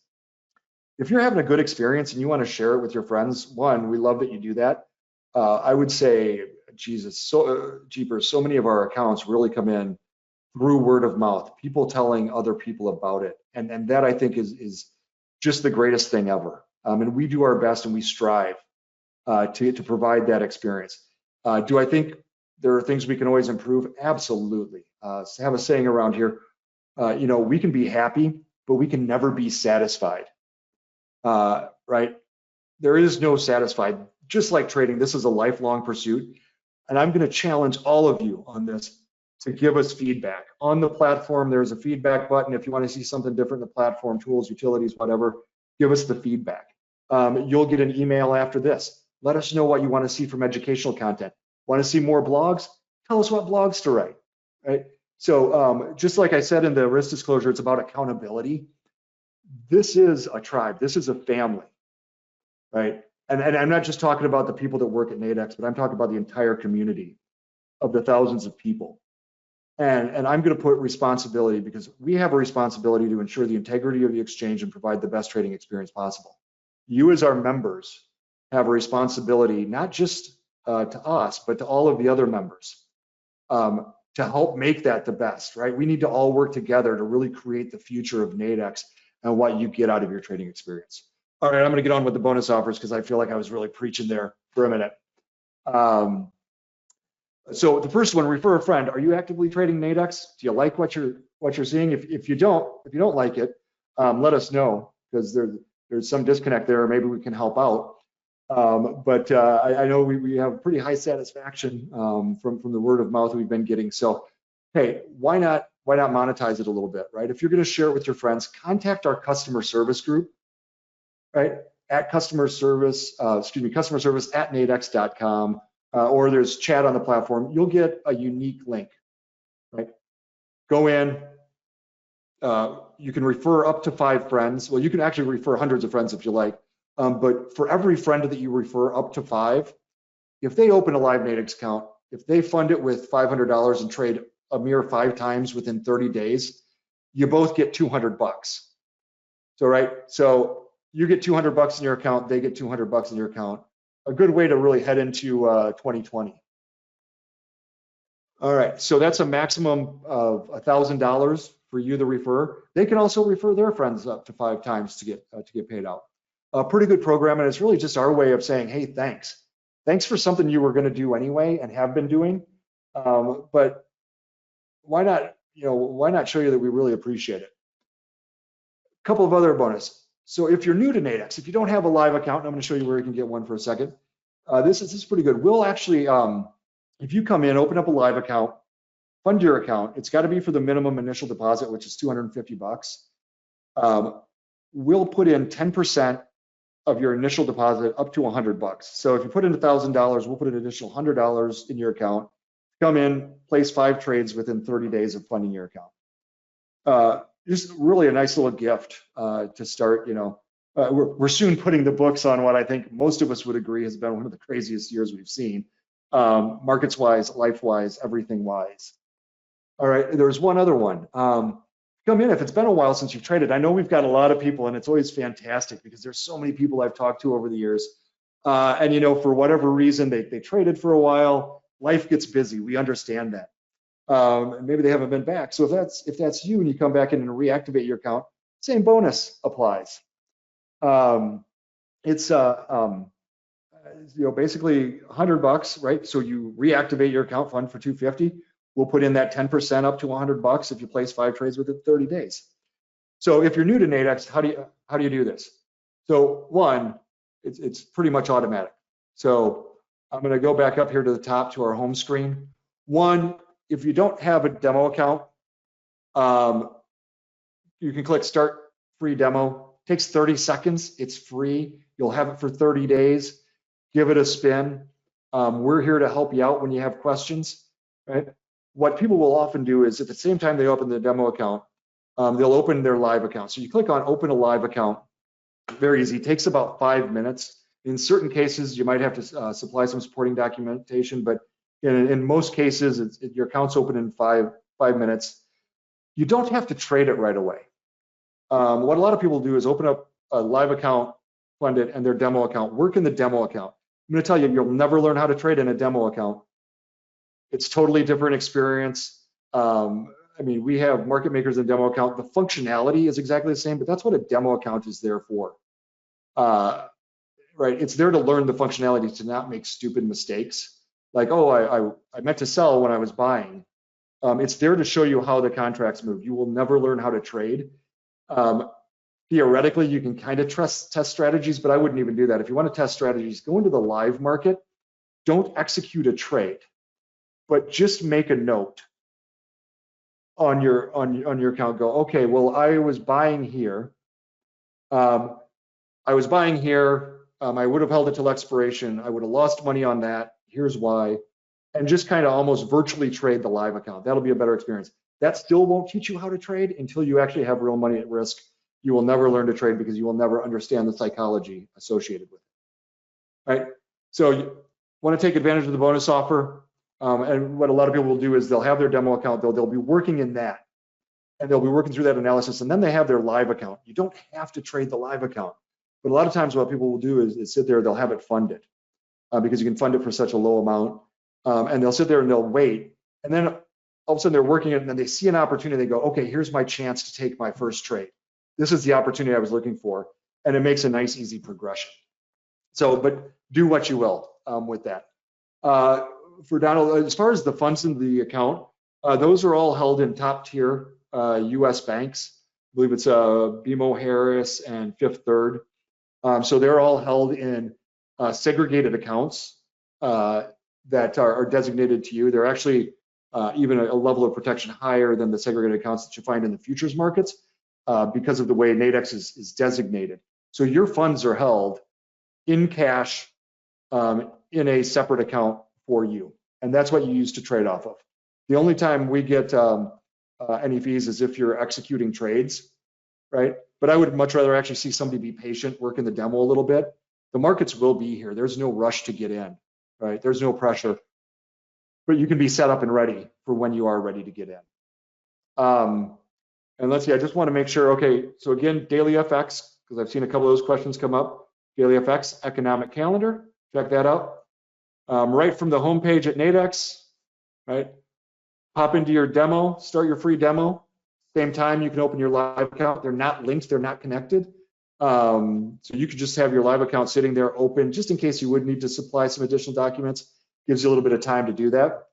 if you're having a good experience and you want to share it with your friends, one, we love that you do that. I would say, Jesus, jeepers, so many of our accounts really come in through word of mouth, people telling other people about it, and that I think is just the greatest thing ever. And we do our best and we strive to provide that experience. Do I think there are things we can always improve? Absolutely. I have a saying around here, we can be happy, but we can never be satisfied, right? There is no satisfied. Just like trading, this is a lifelong pursuit. And I'm going to challenge all of you on this to give us feedback. On the platform, there's a feedback button. If you want to see something different in the platform, tools, utilities, whatever, give us the feedback. You'll get an email after this. Let us know what you want to see from educational content. Want to see more blogs? Tell us what blogs to write, right? So just like I said in the risk disclosure, it's about accountability. This is a tribe. This is a family, right? And I'm not just talking about the people that work at Nadex, but I'm talking about the entire community of the thousands of people. And I'm going to put responsibility because we have a responsibility to ensure the integrity of the exchange and provide the best trading experience possible. You as our members have a responsibility, not just to us, but to all of the other members to help make that the best, right? We need to all work together to really create the future of Nadex and what you get out of your trading experience. All right, I'm going to get on with the bonus offers because I feel like I was really preaching there for a minute. So the first one, refer a friend. Are you actively trading Nadex? Do you like what you're seeing? If you don't like it, let us know because there's some disconnect there. Maybe we can help out. But I know we have pretty high satisfaction from the word of mouth we've been getting. So hey, why not monetize it a little bit, right? If you're going to share it with your friends, contact our customer service group, right? At customer service at nadex.com, or there's chat on the platform. You'll get a unique link, right? Go in. You can refer up to 5 friends. Well, you can actually refer hundreds of friends if you like. But for every friend that you refer up to 5, if they open a live Nadex account, if they fund it with $500 and trade a mere 5 times within 30 days, you both get $200. So, right? So you get $200 in your account, they get $200 in your account. A good way to really head into 2020. All right, so that's a maximum of $1,000 for you to refer. They can also refer their friends up to 5 times to get paid out. A pretty good program, and it's really just our way of saying, hey, thanks. Thanks for something you were going to do anyway and have been doing. But why not show you that we really appreciate it? A couple of other bonus. So if you're new to Nadex, if you don't have a live account, and I'm going to show you where you can get one for a second. This is pretty good. We'll actually, if you come in, open up a live account, fund your account. It's got to be for the minimum initial deposit, which is $250. We'll put in 10% of your initial deposit up to $100. So if you put in $1,000, we'll put an additional $100 in your account. come in, place 5 trades within 30 days of funding your account. Just really a nice little gift to start. We're soon putting the books on what I think most of us would agree has been one of the craziest years we've seen, markets wise, life wise, everything wise. All right, there's one other one. Come in if it's been a while since you've traded. I know we've got a lot of people, and it's always fantastic because there's so many people I've talked to over the years. And for whatever reason, they traded for a while. Life gets busy. We understand that. Maybe they haven't been back. So if that's you and you come back in and reactivate your account, same bonus applies. It's basically $100, right? So you reactivate your account fund for $250. We'll put in that 10% up to $100 if you place 5 trades within 30 days. So if you're new to Nadex, how do you do this? So one, it's pretty much automatic. So I'm going to go back up here to the top to our home screen. One, if you don't have a demo account, you can click Start Free Demo. It takes 30 seconds. It's free. You'll have it for 30 days. Give it a spin. We're here to help you out when you have questions, right? What people will often do is at the same time they open the demo account, they'll open their live account. So you click on Open a Live Account. Very easy. It takes about 5 minutes. In certain cases, you might have to supply some supporting documentation, but in most cases, your account's open in five minutes. You don't have to trade it right away. What a lot of people do is open up a live account, fund it, and their demo account. Work in the demo account. I'm going to tell you, you'll never learn how to trade in a demo account. It's totally different experience. We have market makers in demo account. The functionality is exactly the same, but that's what a demo account is there for. Right? It's there to learn the functionality to not make stupid mistakes. Like, oh, I meant to sell when I was buying. It's there to show you how the contracts move. You will never learn how to trade. Theoretically, you can kind of test strategies, but I wouldn't even do that. If you want to test strategies, go into the live market. Don't execute a trade, but just make a note on your account. Go, okay, well, I was buying here. I would have held it till expiration. I would have lost money on that. Here's why. And just kind of almost virtually trade the live account. That'll be a better experience. That still won't teach you how to trade until you actually have real money at risk. You will never learn to trade because you will never understand the psychology associated with it. Right? So you want to take advantage of the bonus offer. And what a lot of people will do is they'll have their demo account. They'll be working in that. And they'll be working through that analysis. And then they have their live account. You don't have to trade the live account. But a lot of times what people will do is sit there, they'll have it funded because you can fund it for such a low amount. And they'll sit there and they'll wait. And then all of a sudden they're working it and then they see an opportunity. They go, okay, here's my chance to take my first trade. This is the opportunity I was looking for. And it makes a nice, easy progression. So, but do what you will with that. For Donald, as far as the funds in the account, those are all held in top tier US banks. I believe it's BMO Harris and Fifth Third. So they're all held in segregated accounts that are designated to you. They're actually even a level of protection higher than the segregated accounts that you find in the futures markets because of the way Nadex is designated. So your funds are held in cash in a separate account for you. And that's what you use to trade off of. The only time we get any fees is if you're executing trades, right? But I would much rather actually see somebody be patient, work in the demo a little bit. The markets will be here. There's no rush to get in, right? There's no pressure, but you can be set up and ready for when you are ready to get in. And let's see, I just want to make sure, okay, so again, daily FX, because I've seen a couple of those questions come up. Daily FX, economic calendar, check that out. Right from the homepage at Nadex, right? Pop into your demo, start your free demo. Same time, you can open your live account. They're not linked, they're not connected. So you could just have your live account sitting there open, just in case you would need to supply some additional documents. Gives you a little bit of time to do that.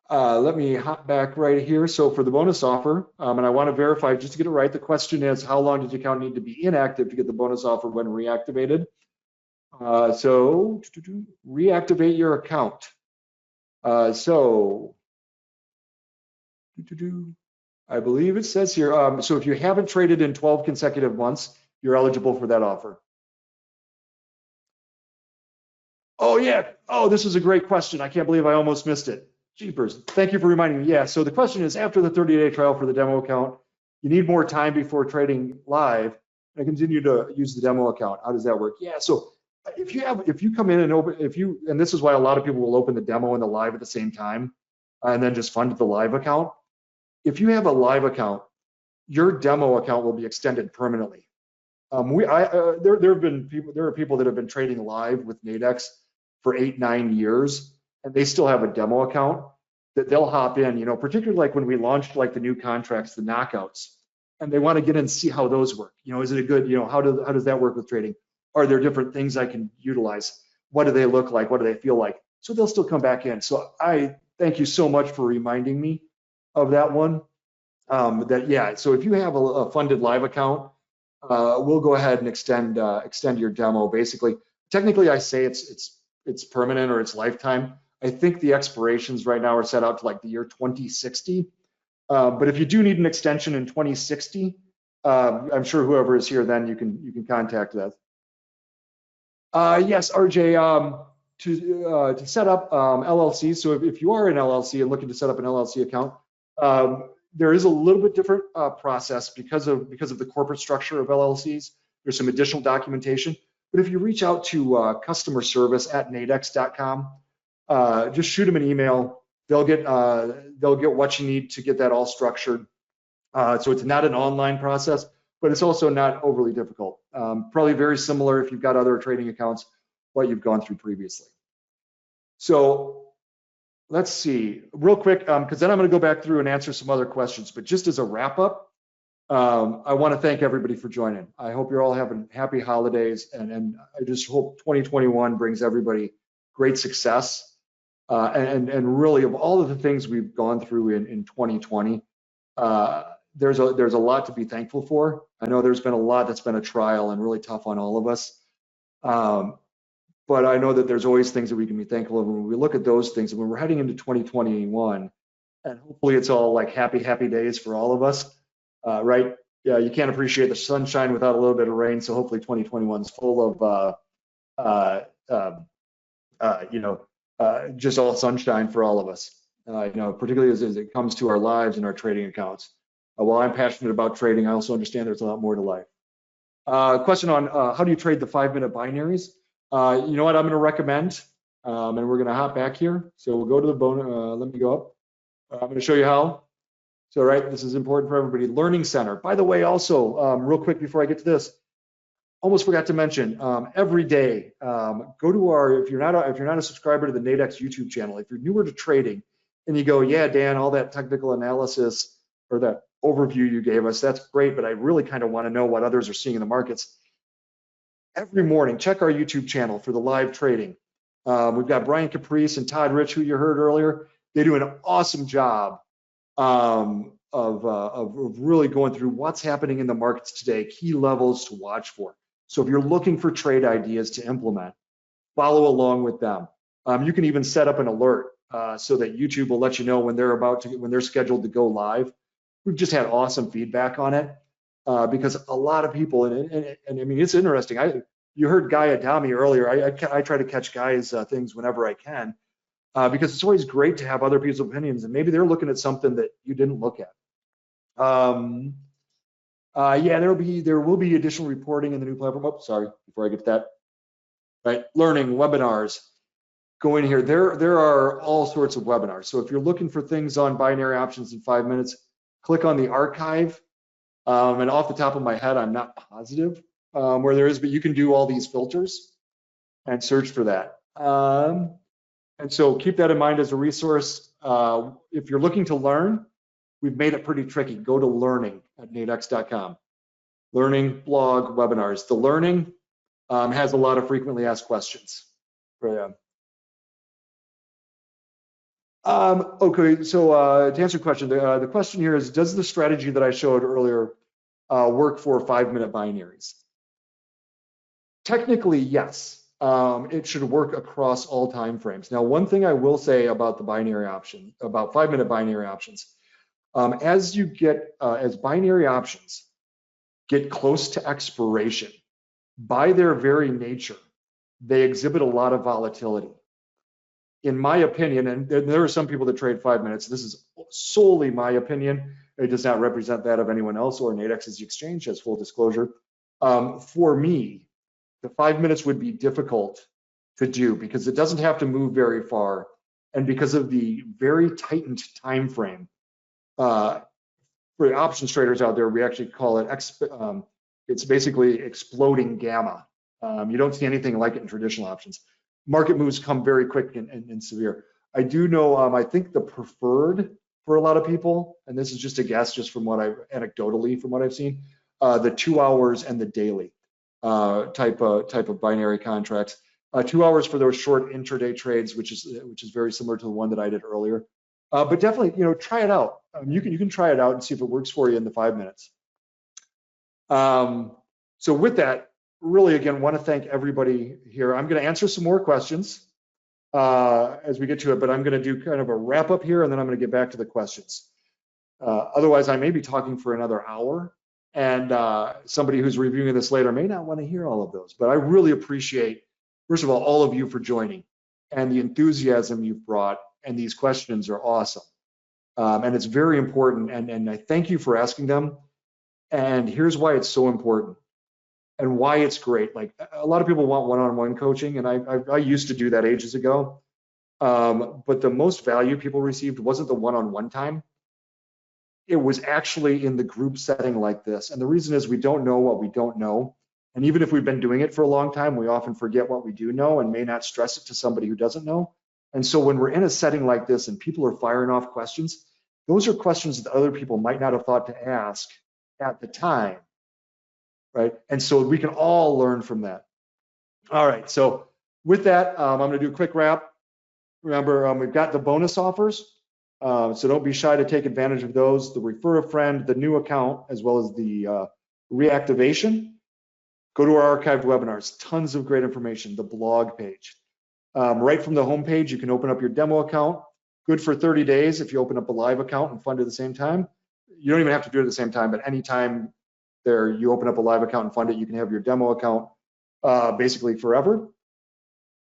Let me hop back right here. So for the bonus offer, and I want to verify just to get it right, the question is, how long does your account need to be inactive to get the bonus offer when reactivated? So reactivate your account. I believe it says here, so if you haven't traded in 12 consecutive months, you're eligible for that offer. Oh yeah. Oh, this is a great question. I can't believe I almost missed it. Jeepers. Thank you for reminding me. Yeah. So the question is, after the 30-day trial for the demo account, you need more time before trading live and continue to use the demo account. How does that work? Yeah. So if you come in and and this is why a lot of people will open the demo and the live at the same time, and then just fund the live account. If you have a live account, your demo account will be extended permanently. There are people that have been trading live with Nadex for 8-9 years, and they still have a demo account that they'll hop in, particularly like when we launched like the new contracts, the knockouts, and they want to get in and see how those work. Is it a good, how does that work with trading? Are there different things I can utilize? What do they look like? What do they feel like? So they'll still come back in. So I thank you so much for reminding me of that one. So if you have a funded live account, we'll go ahead and extend your demo. Basically, technically, I say it's permanent or it's lifetime. I think the expirations right now are set out to like the year 2060. But if you do need an extension in 2060, I'm sure whoever is here then you can contact us. Yes, RJ. To set up LLC. So if you are an LLC and looking to set up an LLC account, there is a little bit different process because of the corporate structure of LLCs. There's some additional documentation. But if you reach out to customer service at nadex.com, just shoot them an email. They'll get what you need to get that all structured. So it's not an online process, but it's also not overly difficult. Probably very similar if you've got other trading accounts, what you've gone through previously. So let's see real quick, because then I'm going to go back through and answer some other questions. But just as a wrap up, I want to thank everybody for joining. I hope you're all having happy holidays, and I just hope 2021 brings everybody great success. And really, of all of the things we've gone through in 2020, there's a lot to be thankful for. I know there's been a lot that's been a trial and really tough on all of us. But I know that there's always things that we can be thankful of when we look at those things. And when we're heading into 2021, and hopefully it's all like happy days for all of us, right? Yeah, you can't appreciate the sunshine without a little bit of rain. So hopefully 2021 is full of, just all sunshine for all of us. Particularly as it comes to our lives and our trading accounts. While I'm passionate about trading, I also understand there's a lot more to life. Question on how do you trade the 5-minute binaries? You know what I'm going to recommend, and we're going to hop back here. So we'll go to the bone. Let me go up. I'm going to show you how. So, right, this is important for everybody. Learning Center. By the way, also, real quick before I get to this, almost forgot to mention, every day, go to our, if you're not a subscriber to the Nadex YouTube channel, if you're newer to trading, and you go, yeah, Dan, all that technical analysis or that overview you gave us, that's great, but I really kind of want to know what others are seeing in the markets. Every morning, check our YouTube channel for the live trading. We've got Brian Caprice and Todd Rich, who you heard earlier. They do an awesome job of really going through what's happening in the markets today, key levels to watch for. So if you're looking for trade ideas to implement, follow along with them. You can even set up an alert so that YouTube will let you know when they're scheduled to go live. We've just had awesome feedback on it. Because a lot of people, and I mean, it's interesting. You heard Guy Adami earlier. I try to catch Guy's things whenever I can, because it's always great to have other people's opinions, and maybe they're looking at something that you didn't look at. Yeah, there will be additional reporting in the new platform. Oh, sorry, before I get to that. Right, learning webinars. Go in here. There are all sorts of webinars. So if you're looking for things on binary options in 5 minutes, click on the archive. And off the top of my head, I'm not positive where there is, but you can do all these filters and search for that. And so keep that in mind as a resource. If you're looking to learn, we've made it pretty tricky. Go to learning at nadex.com. Learning, blog, webinars. The learning has a lot of frequently asked questions. Okay, so to answer your question, the question here is, does the strategy that I showed earlier work for 5-minute binaries? Technically, yes. It should work across all time frames. Now, one thing I will say about the binary option, about 5-minute binary options, as binary options get close to expiration, by their very nature, they exhibit a lot of volatility. In my opinion, and there are some people that trade 5 minutes, this is solely my opinion. It does not represent that of anyone else or Nadex's exchange, as full disclosure. For me, the 5 minutes would be difficult to do because it doesn't have to move very far, and because of the very tightened time frame. For options traders out there, we actually call it it's basically exploding gamma. You don't see anything like it in traditional options. Market moves come very quick and severe. I do know, I think the preferred for a lot of people, and this is just a guess, just from what anecdotally from what I've seen, the 2 hours and the daily type of binary contracts. 2 hours for those short intraday trades, which is very similar to the one that I did earlier. But definitely, try it out. You can try it out and see if it works for you in the 5 minutes. So with that, really, again, want to thank everybody here. I'm going to answer some more questions as we get to it, but I'm going to do kind of a wrap up here, and then I'm going to get back to the questions. Otherwise, I may be talking for another hour, and somebody who's reviewing this later may not want to hear all of those. But I really appreciate, first of all of you for joining and the enthusiasm you've brought, and these questions are awesome. And it's very important, and I thank you for asking them. And here's why it's so important and why it's great. Like, a lot of people want one-on-one coaching, and I used to do that ages ago. But the most value people received wasn't the one-on-one time. It was actually in the group setting like this. And the reason is we don't know what we don't know. And even if we've been doing it for a long time, we often forget what we do know and may not stress it to somebody who doesn't know. And so when we're in a setting like this and people are firing off questions, those are questions that other people might not have thought to ask at the time, right? And so we can all learn from that. All right, so with that, I'm going to do a quick wrap. Remember, we've got the bonus offers, so don't be shy to take advantage of those. The refer a friend, the new account, as well as the reactivation. Go to our archived webinars, tons of great information, the blog page. Right from the homepage, you can open up your demo account. Good for 30 days if you open up a live account and fund at the same time. You don't even have to do it at the same time, but anytime there you open up a live account and fund it, you can have your demo account basically forever.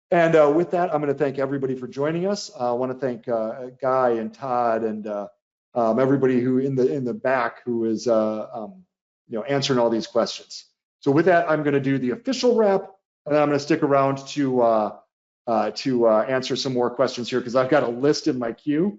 And with that, I'm going to thank everybody for joining us. I want to thank Guy and Todd and everybody who in the back who is answering all these questions. So with that, I'm going to do the official wrap, and then I'm going to stick around to answer some more questions here because I've got a list in my queue.